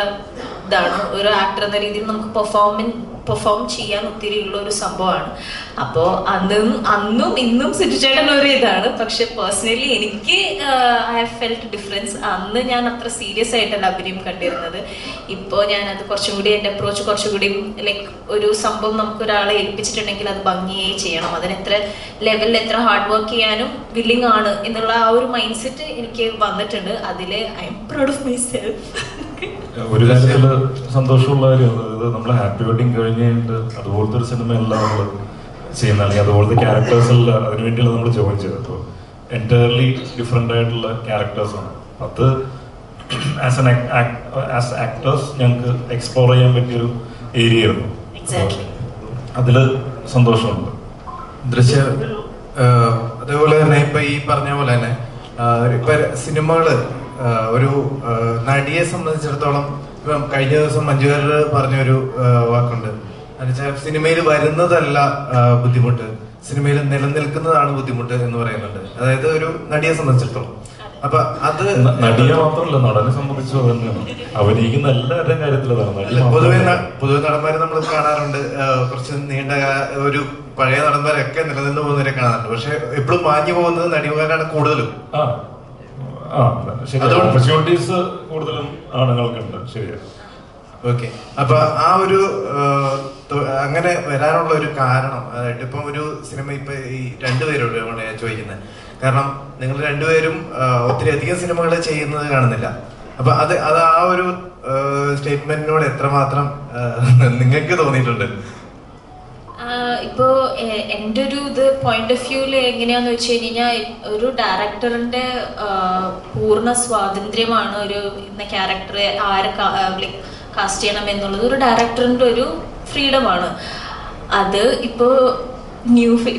ഇതാണ്. ഒരു ആക്ടർ എന്ന രീതിയിൽ നമുക്ക് പെർഫോം ചെയ്യാൻ ഒത്തിരി ഉള്ള ഒരു സംഭവമാണ്. അപ്പോൾ അന്നും ഇന്നും സിജുചേട്ടൻ ഒരു ഇതാണ്. പക്ഷെ പേഴ്സണലി എനിക്ക് ഐ ഹാവ് ഫെൽറ്റ് ഡിഫറൻസ്. അന്ന് ഞാൻ അത്ര സീരിയസ് ആയിട്ടല്ല അഭിനയം കണ്ടിരുന്നത്. ഇപ്പോൾ ഞാനത് കുറച്ചും കൂടി എൻ്റെ അപ്രോച്ച് കുറച്ചുകൂടി ഒരു സംഭവം നമുക്കൊരാളെ ഏൽപ്പിച്ചിട്ടുണ്ടെങ്കിൽ അത് ഭംഗിയായി ചെയ്യണം, അതിന് എത്ര ലെവലിൽ എത്ര ഹാർഡ് വർക്ക് ചെയ്യാനും വില്ലിങ് ആണ് എന്നുള്ള ആ ഒരു മൈൻഡ് സെറ്റ് എനിക്ക് വന്നിട്ടുണ്ട്. അതിൽ I am proud of my self. ഒരു കാര്യത്തില് സന്തോഷമുള്ള കാര്യം, അതായത് നമ്മൾ ഹാപ്പി വെഡിങ് കഴിഞ്ഞിട്ട് അതുപോലത്തെ ഒരു സിനിമയല്ല നമ്മൾ ചെയ്യുന്ന, അല്ലെങ്കിൽ അതുപോലത്തെ ക്യാരക്ടേഴ്സ് അല്ല അതിനുവേണ്ടിയാണ് നമ്മൾ ജോയിൻ ചെയ്തത്. അപ്പോൾ എൻറ്റയർലി ഡിഫറെൻ്റ് ആയിട്ടുള്ള ക്യാരക്ടേഴ്സാണ്. അത് ആസ് ആക്ടേഴ്സ് ഞങ്ങൾക്ക് എക്സ്പ്ലോർ ചെയ്യാൻ പറ്റിയൊരു ഏരിയ ആയിരുന്നു. അതിൽ സന്തോഷമുണ്ട്. ദൃശ്യ അതേപോലെ തന്നെ ഇപ്പൊ ഈ പറഞ്ഞ പോലെ തന്നെ ഇപ്പൊ സിനിമകള് ഒരു നടിയെ സംബന്ധിച്ചിടത്തോളം ഇപ്പം കഴിഞ്ഞ ദിവസം മഞ്ജുവാര്യർ പറഞ്ഞൊരു വാക്കുണ്ട്. എന്നുവെച്ചാൽ സിനിമയിൽ വരുന്നതല്ല ബുദ്ധിമുട്ട്, സിനിമയിൽ നിലനിൽക്കുന്നതാണ് ബുദ്ധിമുട്ട് എന്ന് പറയുന്നുണ്ട്. അതായത് ഒരു നടിയെ സംബന്ധിച്ചിടത്തോളം. അപ്പൊ അത് നടിയെ മാത്രമല്ല നടനെ സംബന്ധിച്ചു തന്നെയാണ്. അഭിനയിക്കുന്ന എല്ലാവരുടെയും കാര്യത്തിലാണ്. പൊതുവെ നടന്മാരെ നമ്മൾ കാണാറുണ്ട്, കുറച്ച് നീണ്ട ഒരു പഴയ നടന്മാരൊക്കെ നിലനിന്ന് പോകുന്നവരെ കാണാറുണ്ട്. പക്ഷെ എപ്പോഴും മാഞ്ഞു പോകുന്നത് നടിമാരാണ് കൂടുതലും. ഓപ്പർച്യൂണിറ്റീസ് കൂടുതലും ആണുങ്ങൾക്കുണ്ട്. ശരിയാണ്. ഓക്കെ. അപ്പൊ ആ ഒരു അങ്ങനെ വരാനുള്ള ഒരു കാരണം, അതായത് ഇപ്പം ഒരു സിനിമ ഇപ്പൊ ഈ രണ്ടുപേരോട് ഞാൻ ചോദിക്കുന്നത്, കാരണം നിങ്ങൾ രണ്ടുപേരും ഒത്തിരി അധികം സിനിമകൾ ചെയ്യുന്നത് കാണുന്നില്ല. അപ്പൊ അത് ആ ഒരു സ്റ്റേറ്റ്മെന്റിനോട് എത്രമാത്രം നിങ്ങൾക്ക് തോന്നിയിട്ടുണ്ട്? ഇപ്പോ എൻ്റെ ഒരു പോയിന്റ് ഓഫ് വ്യൂല് എങ്ങനെയാന്ന് വെച്ച് കഴിഞ്ഞാൽ, ഒരു ഡയറക്ടറിന്റെ പൂർണ്ണ സ്വാതന്ത്ര്യമാണ് ഒരു ക്യാരക്ടറെ ആരെ കാസ്റ്റ് ചെയ്യണം എന്നുള്ളത്. ഒരു ഡയറക്ടറിന്റെ ഒരു ഫ്രീഡമാണ് അത്. ഇപ്പോ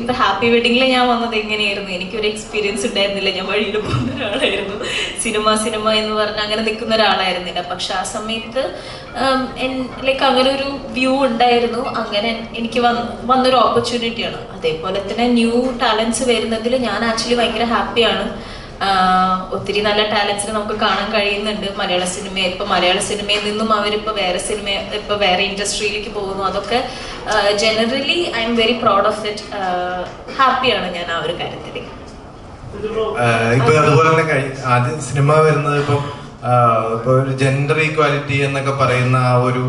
ഇപ്പൊ ഹാപ്പി വെഡിങ്ങിൽ ഞാൻ വന്നത് എങ്ങനെയായിരുന്നു, എനിക്കൊരു എക്സ്പീരിയൻസ് ഉണ്ടായിരുന്നില്ല. ഞാൻ വഴിയിൽ പോകുന്ന ഒരാളായിരുന്നു. സിനിമ എന്ന് പറഞ്ഞാൽ അങ്ങനെ നിൽക്കുന്ന ഒരാളായിരുന്നില്ല. പക്ഷെ ആ സമയത്ത് അങ്ങനെ ഒരു വ്യൂ ഉണ്ടായിരുന്നു. അങ്ങനെ എനിക്ക് വന്നൊരു ഓപ്പർച്യൂണിറ്റിയാണ്. അതേപോലെ തന്നെ ന്യൂ ടാലൻസ് വരുന്നതിൽ ഞാൻ ആക്ച്വലി ഭയങ്കര ഹാപ്പിയാണ്. ഒത്തിരി നല്ല ടാലൻസിനെ നമുക്ക് കാണാൻ കഴിയുന്നുണ്ട് മലയാള സിനിമയിൽ. ഇപ്പൊ മലയാള സിനിമയിൽ നിന്നും അവരിപ്പോ വേറെ ഇൻഡസ്ട്രിയിലേക്ക് പോകുന്നു. അതൊക്കെ generally I am very proud of it. ഹാപ്പിയാണ് ഞാൻ ആ ഒരു കാര്യത്തിൽ. ഇപ്പൊ അതുപോലെ തന്നെ ആദ്യം സിനിമ വരുന്നത് ഇപ്പൊ ഒരു ജെൻഡർ ഈക്വാലിറ്റി എന്നൊക്കെ പറയുന്ന ആ ഒരു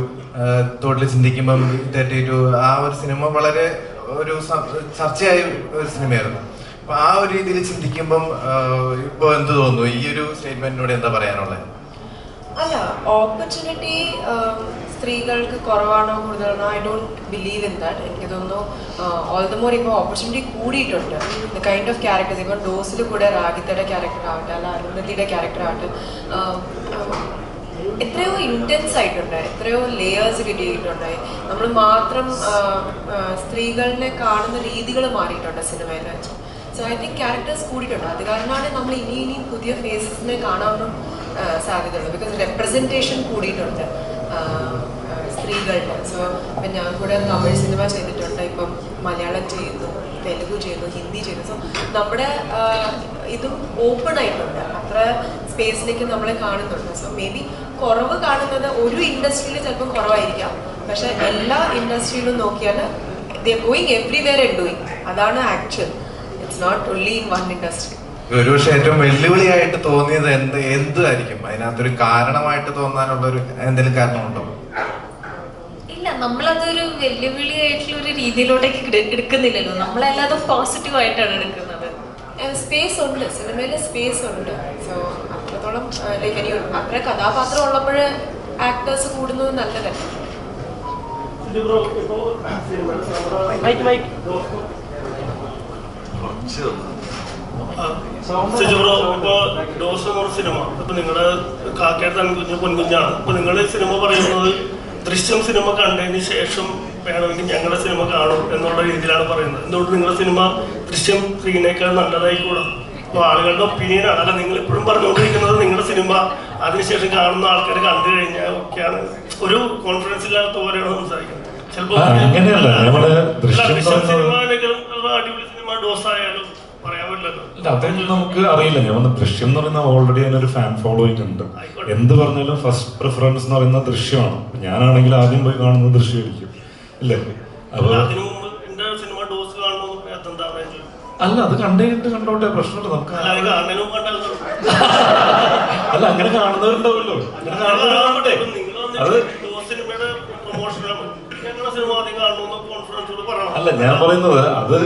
തോട്ടിൽ ചിന്തിക്കുമ്പം 32 ആ ഒരു സിനിമ വളരെ ഒരു ചർച്ചയായ ഒരു സിനിമയായിരുന്നു. അപ്പൊ ആ ഒരു രീതിയിൽ ചിന്തിക്കുമ്പം ഇപ്പൊ എന്ത് തോന്നുന്നു, ഈ ഒരു സ്റ്റേറ്റ്മെന്റിനോട് എന്താ പറയാനുള്ളത്? അല്ല, ഓപ്പർച്യൂണിറ്റി സ്ത്രീകൾക്ക് കുറവാണോ കൂടുതലാണോ, I don't believe in that. എനിക്ക് തോന്നുന്നു ഓൾ ദ മോർ ഇപ്പോൾ ഓപ്പർച്യൂണിറ്റി കൂടിയിട്ടുണ്ട്. ദ കൈൻഡ് ഓഫ് ക്യാരക്ടേഴ്സ്, ഇപ്പോൾ ഡോസിൽ കൂടെ രാഗിത്തയുടെ ക്യാരക്ടർ ആവട്ടെ, അല്ല അരുന്ധതിയുടെ ക്യാരക്ടർ ആവട്ടെ, എത്രയോ ഇൻറ്റൻസ് ആയിട്ടുണ്ട്, എത്രയോ ലേയേഴ്സ് കിട്ടിയിട്ടുണ്ട്. നമ്മൾ മാത്രം സ്ത്രീകളെ കാണുന്ന രീതികൾ മാറിയിട്ടുണ്ട് സിനിമയിൽ വെച്ച്. സോ ഐ തിങ്ക് ക്യാരക്ടേഴ്സ് കൂടിയിട്ടുണ്ട്. അത് കാരണമാണ് നമ്മൾ ഇനിയും പുതിയ ഫേസസിനെ കാണാനും സാധ്യതയുള്ളൂ. ബിക്കോസ് റെപ്രസെൻറ്റേഷൻ കൂടിയിട്ടുണ്ട് സ്ത്രീകളുടെ. സോ ഇപ്പം ഞാൻ കൂടെ തമിഴ് സിനിമ ചെയ്തിട്ടുണ്ട്, ഇപ്പം മലയാളം ചെയ്യുന്നു, തെലുഗു ചെയ്യുന്നു, ഹിന്ദി ചെയ്യുന്നു. സോ നമ്മുടെ ഇതും ഓപ്പൺ ആയിട്ടുണ്ട്, അത്ര സ്പേസിലേക്ക് നമ്മളെ കാണുന്നുണ്ട്. സോ മേ ബി കുറവ് കാണുന്നത് ഒരു ഇൻഡസ്ട്രിയിൽ ചിലപ്പോൾ കുറവായിരിക്കാം, പക്ഷെ എല്ലാ ഇൻഡസ്ട്രിയിലും നോക്കിയാൽ they are going everywhere and doing. അതാണ് actual. It's not only in one industry. ഒരുപക്ഷെ ഏറ്റവും വെല്ലുവിളിയായിട്ട് തോന്നിയത് എന്തായിരിക്കും? അതിനകത്തൊരു കാരണമായിട്ട് തോന്നാനുള്ളൊരു എന്തെങ്കിലും കാരണമുണ്ടോ? ഇല്ല, നമ്മളതൊരു വെല്ലുവിളിയായിട്ടുള്ള ഒരു രീതിയിലോട്ടേക്ക് എടുക്കുന്നില്ലല്ലോ. നമ്മളെല്ലാതും പോസിറ്റീവ് ആയിട്ടാണ് എടുക്കുന്നത്. സ്പേസ് ഉണ്ട്, സിനിമയിൽ സ്പേസ് ഉണ്ട്. സോ അത്രത്തോളം ലൈക്ക് ഇനി അത്ര കഥാപാത്രം ഉള്ളപ്പോൾ ആക്ടേഴ്സ് കൂടുന്നത് നല്ലതല്ല. സിജുബ്രോ, ഇപ്പൊ ഡോസ് എന്ന് പറഞ്ഞ സിനിമ, ഇപ്പൊ നിങ്ങളുടെ കാക്കയുടെ തൻകുഞ്ഞ് പൊൻകുഞ്ഞാണ്. ഇപ്പൊ നിങ്ങളുടെ സിനിമ പറയുന്നത് ദൃശ്യം സിനിമ കണ്ടതിന് ശേഷം വേണമെങ്കിൽ ഞങ്ങളുടെ സിനിമ കാണും എന്നുള്ള രീതിയിലാണ് പറയുന്നത്. എന്തുകൊണ്ട് നിങ്ങളുടെ സിനിമ ദൃശ്യം 3-നേക്കാൾ നല്ലതായിക്കൂടാ? അപ്പോൾ ആളുകളുടെ ഒപ്പീനിയനാണ്. അല്ല, നിങ്ങൾ എപ്പോഴും പറഞ്ഞുകൊണ്ടിരിക്കുന്നത് നിങ്ങളുടെ സിനിമ അതിനുശേഷം കാണുന്ന ആൾക്കാർ കണ്ടു കഴിഞ്ഞാൽ ഒക്കെയാണ്, ഒരു കോൺഫിഡൻസ് ഇല്ലാത്ത പോലെയാണ് സംസാരിക്കുന്നത്. ചിലപ്പോൾ ദൃശ്യം സിനിമയിലേക്കാളും അടിപൊളി സിനിമ ഡോസ് ആയാലും പറയാൻ പറ്റില്ലല്ലോ. അതൊന്നും നമുക്ക് അറിയില്ല. ഞാൻ വന്ന ദൃശ്യം എന്ന് പറയുന്ന ഓൾറെഡി അതിനൊരു ഫാൻ ഫോളോയിങ് ഉണ്ട്. എന്ത് പറഞ്ഞാലും ഫസ്റ്റ് പ്രിഫറൻസ് എന്ന് പറയുന്ന ദൃശ്യമാണ്. ഞാനാണെങ്കിൽ ആദ്യം പോയി കാണുന്നത് ദൃശ്യമായിരിക്കും, ഇല്ലേ? അപ്പൊ അല്ല, അത് കണ്ടോട്ടെ, പ്രശ്നമില്ല. നമുക്ക് അല്ല, അങ്ങനെ കാണുന്നവരുണ്ടാവല്ലോ, അങ്ങനെ കാണുന്നവരുണ്ടാവട്ടെ. അത് അല്ല, ഞാൻ പറയുന്നത് അത്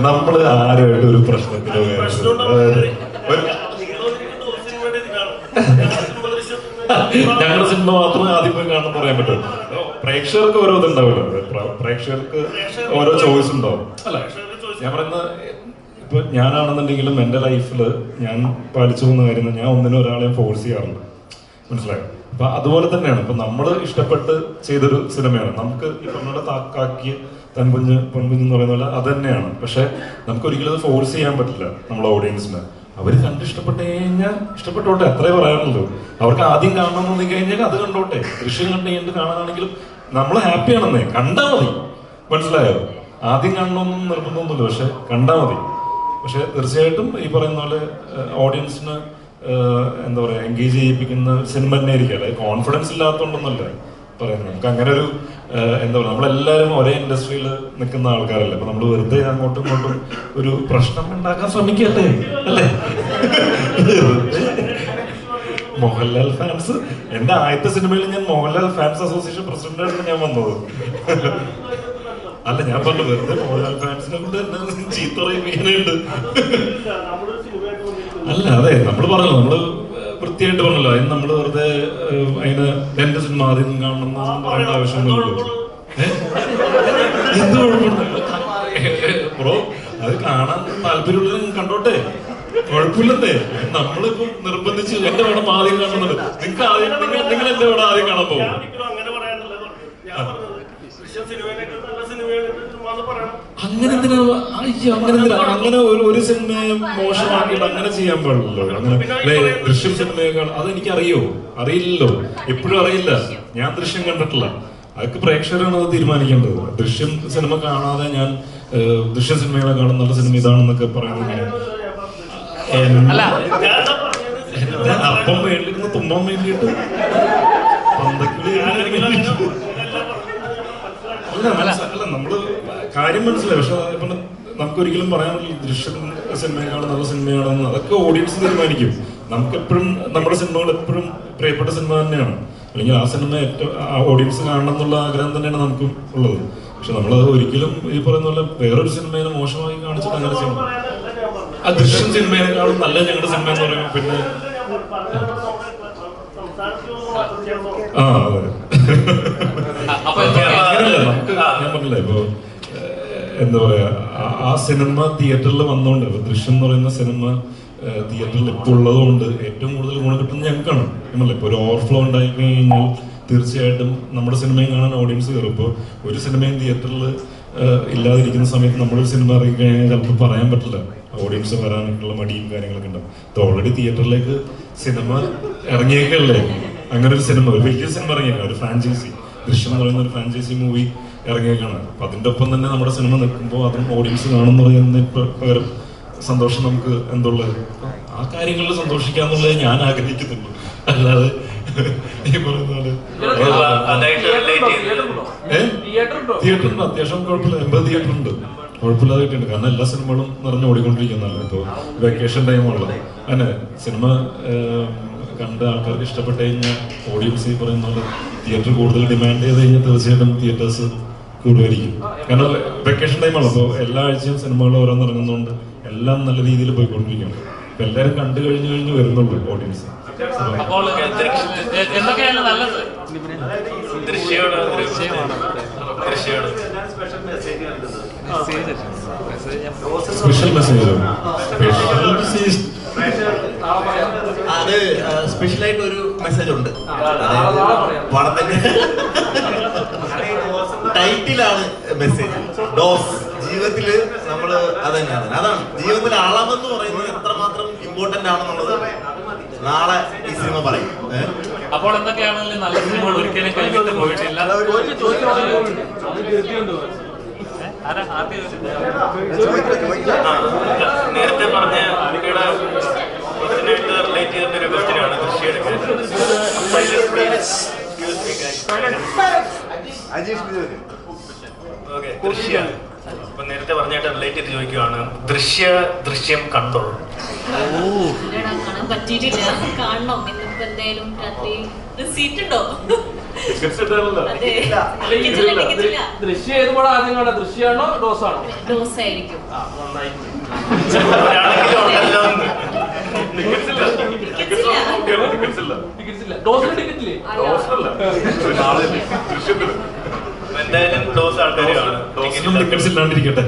നമ്മള് ആരുമായിട്ട് ഒരു പ്രശ്നത്തിലോ ഞങ്ങളുടെ സിനിമ മാത്രമേ ആദ്യം പോയി കാണാൻ പറയാൻ പറ്റും. പ്രേക്ഷകർക്ക് ഓരോ ഇതുണ്ടാവില്ല, പ്രേക്ഷകർക്ക് ഓരോ ചോയ്സ് ഉണ്ടാവും. അല്ല, ഞാൻ പറയുന്ന ഇപ്പൊ ഞാനാണെന്നുണ്ടെങ്കിലും എൻ്റെ ലൈഫിൽ ഞാൻ പാലിച്ചു പോകുന്ന കാര്യം, ഞാൻ ഒന്നിനും ഒരാളെയും ഫോഴ്സ് ചെയ്യാറുണ്ട്, മനസ്സിലായോ? അപ്പൊ അതുപോലെ തന്നെയാണ് ഇപ്പൊ നമ്മൾ ഇഷ്ടപ്പെട്ട് ചെയ്തൊരു സിനിമയാണ്. നമുക്ക് ഈ പറഞ്ഞ കാക്കി തൻകുഞ്ഞ് പൊൻകുഞ്ഞ് എന്ന് പറയുന്ന പോലെ അത് തന്നെയാണ്. പക്ഷെ നമുക്ക് ഒരിക്കലും അത് ഫോഴ്സ് ചെയ്യാൻ പറ്റില്ല നമ്മളെ ഓഡിയൻസിന്. അവർ കണ്ട് ഇഷ്ടപ്പെട്ട് കഴിഞ്ഞാൽ ഇഷ്ടപ്പെട്ടോട്ടെ, അത്രേ പറയാനുള്ളൂ. അവർക്ക് ആദ്യം കാണണം എന്ന് കഴിഞ്ഞാൽ അത് കണ്ടോട്ടെ. ദൃശ്യം കണ്ടു കഴിഞ്ഞിട്ട് കാണാനാണെങ്കിലും നമ്മൾ ഹാപ്പിയാണെന്നേ, കണ്ടാൽ മതി, മനസ്സിലായോ? ആദ്യം കാണണമെന്നും നിർബന്ധമൊന്നുമില്ല, പക്ഷെ കണ്ടാൽ മതി. പക്ഷെ തീർച്ചയായിട്ടും ഈ പറയുന്ന പോലെ ഓഡിയൻസിന് എന്താ പറയുക, എൻഗേജ് ചെയ്യിപ്പിക്കുന്ന സിനിമ തന്നെ ആയിരിക്കും. അല്ലെ, കോൺഫിഡൻസ് ഇല്ലാത്തതുകൊണ്ടൊന്നല്ല പറയുന്നത്. നമുക്ക് അങ്ങനെ ഒരു എന്താ പറയുക, നമ്മളെല്ലാവരും ഒരേ ഇൻഡസ്ട്രിയിൽ നിൽക്കുന്ന ആൾക്കാരല്ലേ. അപ്പൊ നമ്മൾ വെറുതെ അങ്ങോട്ടും ഇങ്ങോട്ടും ഒരു പ്രശ്നം ഉണ്ടാക്കാൻ ശ്രമിക്കട്ടെ, അല്ലേ? മോഹൻലാൽ ഫാൻസ്, എന്റെ ആദ്യത്തെ സിനിമയിൽ ഞാൻ മോഹൻലാൽ ഫാൻസ് അസോസിയേഷൻ പ്രസിഡന്റായിട്ട് ഞാൻ വന്നത്. അല്ല, ഞാൻ പറഞ്ഞു വെറുതെ മോഹൻലാൽ ഫാൻസിനെ കൊണ്ട് എന്നെ ചീത്ത പറയിപ്പിക്കാനുണ്ട്. അല്ല, അതെ, നമ്മൾ പറഞ്ഞല്ലോ, നമ്മള് വൃത്തിയായിട്ട് പറഞ്ഞല്ലോ. അതിന് നമ്മൾ വെറുതെ അതിന് എന്റെ സിനിമ ആദ്യം കാണണം പറയേണ്ട ആവശ്യമൊന്നുമില്ല. എന്ത് കുഴപ്പമുണ്ട് ബ്രോ? അത് കാണാൻ താല്പര്യമുള്ളത് കണ്ടോട്ടെ, കുഴപ്പമില്ലെന്നേ. നമ്മളിപ്പോ നിർബന്ധിച്ച് എന്റെ വേണം ആദ്യം കാണുന്നത്. നിങ്ങൾ എന്റെ വേണം ആദ്യം കാണാൻ പോകും. അങ്ങനെ അങ്ങനെ ഒരു സിനിമയെ മോശമാക്കിയിട്ട് അങ്ങനെ ചെയ്യാൻ പാടില്ലല്ലോ. അങ്ങനെ ദൃശ്യം സിനിമയേക്കാൾ അതെനിക്കറിയോ? അറിയില്ലല്ലോ, എപ്പോഴും അറിയില്ല. ഞാൻ ദൃശ്യം കണ്ടിട്ടില്ല. അതൊക്കെ പ്രേക്ഷകരാണ് അത് തീരുമാനിക്കേണ്ടത്. ദൃശ്യം സിനിമ കാണാതെ ഞാൻ ദൃശ്യ സിനിമകളെ കാണും നല്ല സിനിമ ഇതാണെന്നൊക്കെ പറയുന്നത് അപ്പം വേണ്ടിയിരുന്ന തുമ്പാൻ വേണ്ടിയിട്ട് അല്ല, നമ്മള് കാര്യം മനസ്സിലായി. പക്ഷെ നമുക്കൊരിക്കലും പറയാൻ പറ്റില്ല ദൃശ്യം സിനിമയാണ് നല്ല സിനിമയാണെന്ന്. അതൊക്കെ ഓഡിയൻസ് തീരുമാനിക്കും. നമുക്കെപ്പോഴും നമ്മുടെ സിനിമകൾ എപ്പോഴും പ്രിയപ്പെട്ട സിനിമ തന്നെയാണ്. അല്ലെങ്കിൽ ആ സിനിമ ഏറ്റവും ഓഡിയൻസ് കാണണം എന്നുള്ള ആഗ്രഹം തന്നെയാണ് നമുക്കും ഉള്ളത്. പക്ഷെ നമ്മൾ ഒരിക്കലും ഈ പറയുന്ന പോലെ വേറൊരു സിനിമയെ മോശമായി കാണിച്ചിട്ട് അങ്ങനെ ചെയ്യണം. ആ ദൃശ്യം സിനിമയെക്കാളും നല്ല ഞങ്ങളുടെ സിനിമ എന്ന് പറയുമ്പോൾ പിന്നെ അങ്ങനെയല്ല നമുക്ക് ഞാൻ പറഞ്ഞില്ലേ ഇപ്പൊ എന്താ പറയാ ആ സിനിമ തിയേറ്ററിൽ വന്നോണ്ട് ദൃശ്യം എന്ന് പറയുന്ന സിനിമ തിയേറ്ററിൽ ഇപ്പോൾ ഉള്ളതുകൊണ്ട് ഏറ്റവും കൂടുതൽ ഗുണം കിട്ടുന്നത് ഞങ്ങൾക്കാണ് നമ്മളെ ഇപ്പൊ ഒരു ഓവർഫ്ലോ ഉണ്ടായി കഴിഞ്ഞാൽ തീർച്ചയായിട്ടും നമ്മുടെ സിനിമയും കാണാൻ ഓഡിയൻസ് കയറും. ഇപ്പോൾ ഒരു സിനിമയും തിയേറ്ററിൽ ഇല്ലാതിരിക്കുന്ന സമയത്ത് നമ്മളൊരു സിനിമ ഇറങ്ങി കഴിഞ്ഞാൽ ചിലപ്പോൾ പറയാൻ പറ്റില്ല, ഓഡിയൻസ് വരാനുള്ള മടിയും കാര്യങ്ങളൊക്കെ ഉണ്ടാവും. ഇത് ഓൾറെഡി തിയേറ്ററിലേക്ക് സിനിമ ഇറങ്ങിയേക്കല്ലേ, അങ്ങനെ ഒരു സിനിമ, ഒരു വലിയ സിനിമ ഇറങ്ങിയേക്കാം, ഒരു ഫ്രാഞ്ചൈസി ദൃശ്യം എന്ന് പറയുന്ന ഒരു ഫ്രാഞ്ചൈസി മൂവി ഇറങ്ങിയേക്കാണ്. അപ്പൊ അതിൻ്റെ ഒപ്പം തന്നെ നമ്മുടെ സിനിമ നിൽക്കുമ്പോൾ അതും ഓഡിയൻസ് കാണുന്നതിന് പകരം സന്തോഷം നമുക്ക് എന്തുള്ളത്, ആ കാര്യങ്ങളിൽ സന്തോഷിക്കാന്നുള്ളത് ഞാൻ ആഗ്രഹിക്കുന്നുള്ളൂ. അല്ലാതെ ഈ പറയുന്ന പോലെ തിയേറ്ററുണ്ട്, അത്യാവശ്യം കുഴപ്പമില്ല, 80 തിയേറ്റർ ഉണ്ട്, കുഴപ്പമില്ലാതായിട്ടുണ്ട്. കാരണം എല്ലാ സിനിമകളും നിറഞ്ഞു ഓടിക്കൊണ്ടിരിക്കുന്നല്ലോ. ഇപ്പോൾ വെക്കേഷൻ ടൈമുള്ളത് അങ്ങനെ സിനിമ കണ്ട് ആൾക്കാർക്ക് ഇഷ്ടപ്പെട്ട് കഴിഞ്ഞാൽ ഓഡിയൻസ് ഈ പറയുന്ന പോലെ തിയേറ്റർ കൂടുതൽ ഡിമാൻഡ് ചെയ്ത് കഴിഞ്ഞാൽ തീർച്ചയായിട്ടും തിയേറ്റേഴ്സ് കൂടുതലായിരിക്കും. കാരണം വെക്കേഷൻ ടൈമാണ്, അപ്പോൾ എല്ലാ ആഴ്ചയും സിനിമകൾ ഓരോന്ന് ഇറങ്ങുന്നതുകൊണ്ട് എല്ലാം നല്ല രീതിയിൽ പോയിക്കൊണ്ടിരിക്കുകയാണ്. അപ്പൊ എല്ലാവരും കണ്ടു കഴിഞ്ഞ് വരുന്നുള്ളൂ ഓഡിയൻസ്. സ്പെഷ്യൽ മെസ്സേജ് അത് സ്പെഷ്യലായിട്ട് ഒരു മെസ്സേജ് ഉണ്ട്. പടത്തിന്റെ ടൈറ്റിലാണ് മെസ്സേജ്. ഡോസ് ജീവിതത്തില് നമ്മള് അതാണ് ജീവിതത്തിൽ അളവെന്ന് പറയുന്നത് എത്രമാത്രം ഇമ്പോർട്ടന്റ് ആണെന്നുള്ളത് നാളെ ഈ സിനിമ പറയും. അപ്പോൾ എന്തൊക്കെയാണെങ്കിലും നല്ല സിനിമകൾ ഒരിക്കലും കൈവിട്ട് പോയിട്ടില്ല. നേരത്തെ പറഞ്ഞ റിലേറ്റ് ചെയ്തിട്ട് ഒരു ക്വസ്റ്റ്യനാണ് ദൃശ്യ. അപ്പൊ നേരത്തെ പറഞ്ഞായിട്ട് റിലേറ്റ് ചെയ്ത് ചോദിക്കുവാണ്, ദൃശ്യം കണ്ടോളൂ. കാണാൻ പറ്റിയിട്ടില്ല, കാണണം. ഇന്നിപ്പോ എന്തായാലും രാത്രി സീറ്റ് ഉണ്ടോ? ദൃശ്യം ഏത് പടം ആദ്യം കാണാം? ദൃശ്യമാണോ ഡോസാണോ? ഡോസ് ആയിരിക്കും. ഡോസിന് ടിക്കറ്റില്ലേ? എന്തായാലും ഡോസ് ആൾക്കാരാണ്. ടിക്കറ്റ്സ് ഇല്ലാണ്ടിരിക്കട്ടെ.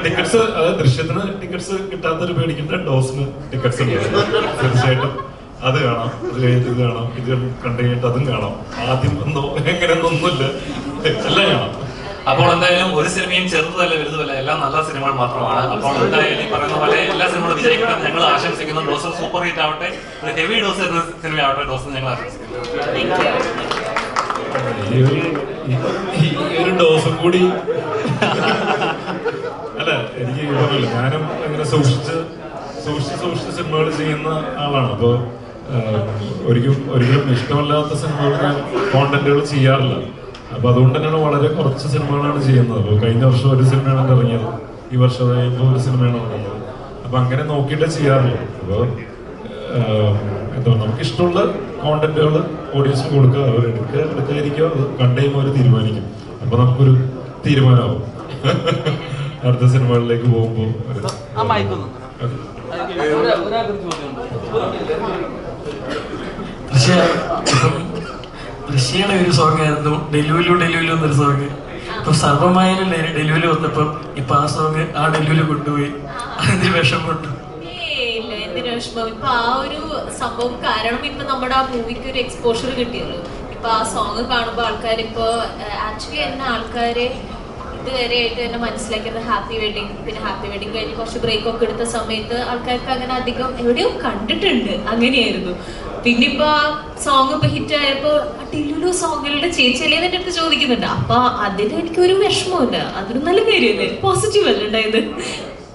ടിക്കറ്റ്സ് ദൃശ്യത്തിന് ടിക്കറ്റ്സ് കിട്ടാത്തൊരു പേടിക്കണ്ട, ഡോസിന് ടിക്കറ്റ്സ് ഉണ്ട്. തീർച്ചയായിട്ടും അത് കാണാം, അത് കഴിഞ്ഞിട്ട് ഇത് കാണാം, ഇത് കണ്ടു കഴിഞ്ഞിട്ട് അതും കാണാം. ആദ്യം ഒന്നോ എങ്ങനെയൊന്നൊന്നുമില്ല, എല്ലാം കാണാം. അപ്പോൾ എന്തായാലും ഒരു സിനിമയും ചെറുതല്ല വലുതല്ല, എല്ലാം നല്ല സിനിമകൾ മാത്രമാണ്. അപ്പോൾ എന്തായാലും പറയുന്ന പോലെ എല്ലാ സിനിമകളും വിജയിക്കട്ടെ ഞങ്ങൾ ആശംസിക്കുന്നു. ഡോസ് സൂപ്പർ ഹിറ്റ് ആവട്ടെ, ഒരു ഹെവി ഡോസ് സിനിമ ആവട്ടെ, ഡോസ് ഞങ്ങൾ ആശംസിക്കുന്നു. ഈ ഒരു ഡോസും കൂടി അല്ല, എനിക്ക് പറഞ്ഞില്ല, ഞാനും അങ്ങനെ സൂക്ഷിച്ച് സിനിമകൾ ചെയ്യുന്ന ആളാണ്. അപ്പോൾ ഒരിക്കലും ഇഷ്ടമല്ലാത്ത സിനിമകൾ ഞാൻ കോണ്ടന്റുകൾ ചെയ്യാറില്ല. അപ്പൊ അതുകൊണ്ട് തന്നെയാണ് വളരെ കുറച്ച് സിനിമകളാണ് ചെയ്യുന്നത്. അപ്പോൾ കഴിഞ്ഞ വർഷം ഒരു സിനിമയാണ് ഇറങ്ങിയത്, ഈ വർഷം കഴിയുമ്പോൾ ഒരു സിനിമയാണ് ഇറങ്ങിയത്. അപ്പൊ അങ്ങനെ നോക്കിയിട്ടേ ചെയ്യാറുള്ളൂ. അപ്പോൾ എന്താ നമുക്ക് ഇഷ്ടമുള്ള കോണ്ടന്റുകൾ ഓഡിയൻസിന് കൊടുക്കുക, അവർ എടുക്കാതിരിക്കുക, അത് കണ്ടുകഴിയുമ്പോൾ അവർ തീരുമാനിക്കും. അപ്പൊ നമുക്കൊരു തീരുമാനമാവും അടുത്ത സിനിമകളിലേക്ക് പോകുമ്പോൾ. ദൃശ്യയുടെ ഒരു സോങ് ആയിരുന്നു ഡെലുലു എന്നൊരു സോങ്. ഇപ്പൊ സർവമായാലും ഡെലുലു വന്നപ്പോ ഇപ്പൊ ആ സോങ് ആ ഡെലുലു കൊണ്ടുപോയി, അതിന് വിഷമമുണ്ട്. എന്തിനു വിഷമം? ഇപ്പൊ ആ ഒരു സംഭവം കാരണം ഇപ്പൊ നമ്മുടെ ആ മൂവിക്ക് ഒരു എക്സ്പോഷർ കിട്ടിയല്ലോ. ഇപ്പൊ ആ സോങ് കാണുമ്പോ ആൾക്കാർ ഇപ്പൊ ആക്ച്വലി എന്നെ ആൾക്കാരെ ഇതുവരെയായിട്ട് തന്നെ മനസ്സിലാക്കിയത് ഹാപ്പി വെഡിങ്, പിന്നെ ഹാപ്പി വെഡിങ് കഴിഞ്ഞ് കുറച്ച് ബ്രേക്ക് ഒക്കെ എടുത്ത സമയത്ത് ആൾക്കാർക്ക് അങ്ങനെ അധികം എവിടെയോ കണ്ടിട്ടുണ്ട്, അങ്ങനെയായിരുന്നു. പിന്നെ ഇപ്പൊ ആ സോങ് ഇപ്പൊ ഹിറ്റ് ആയപ്പോ ടിലുലു സോങ്ങുകളുടെ ചേച്ചിയല്ലേ എന്റെ അടുത്ത് ചോദിക്കുന്നുണ്ട്. അപ്പൊ അതിന് എനിക്കൊരു വിഷമമില്ല, അതൊരു നല്ല കാര്യമല്ലേ, പോസിറ്റീവ് അല്ലേ ഉണ്ടായത്.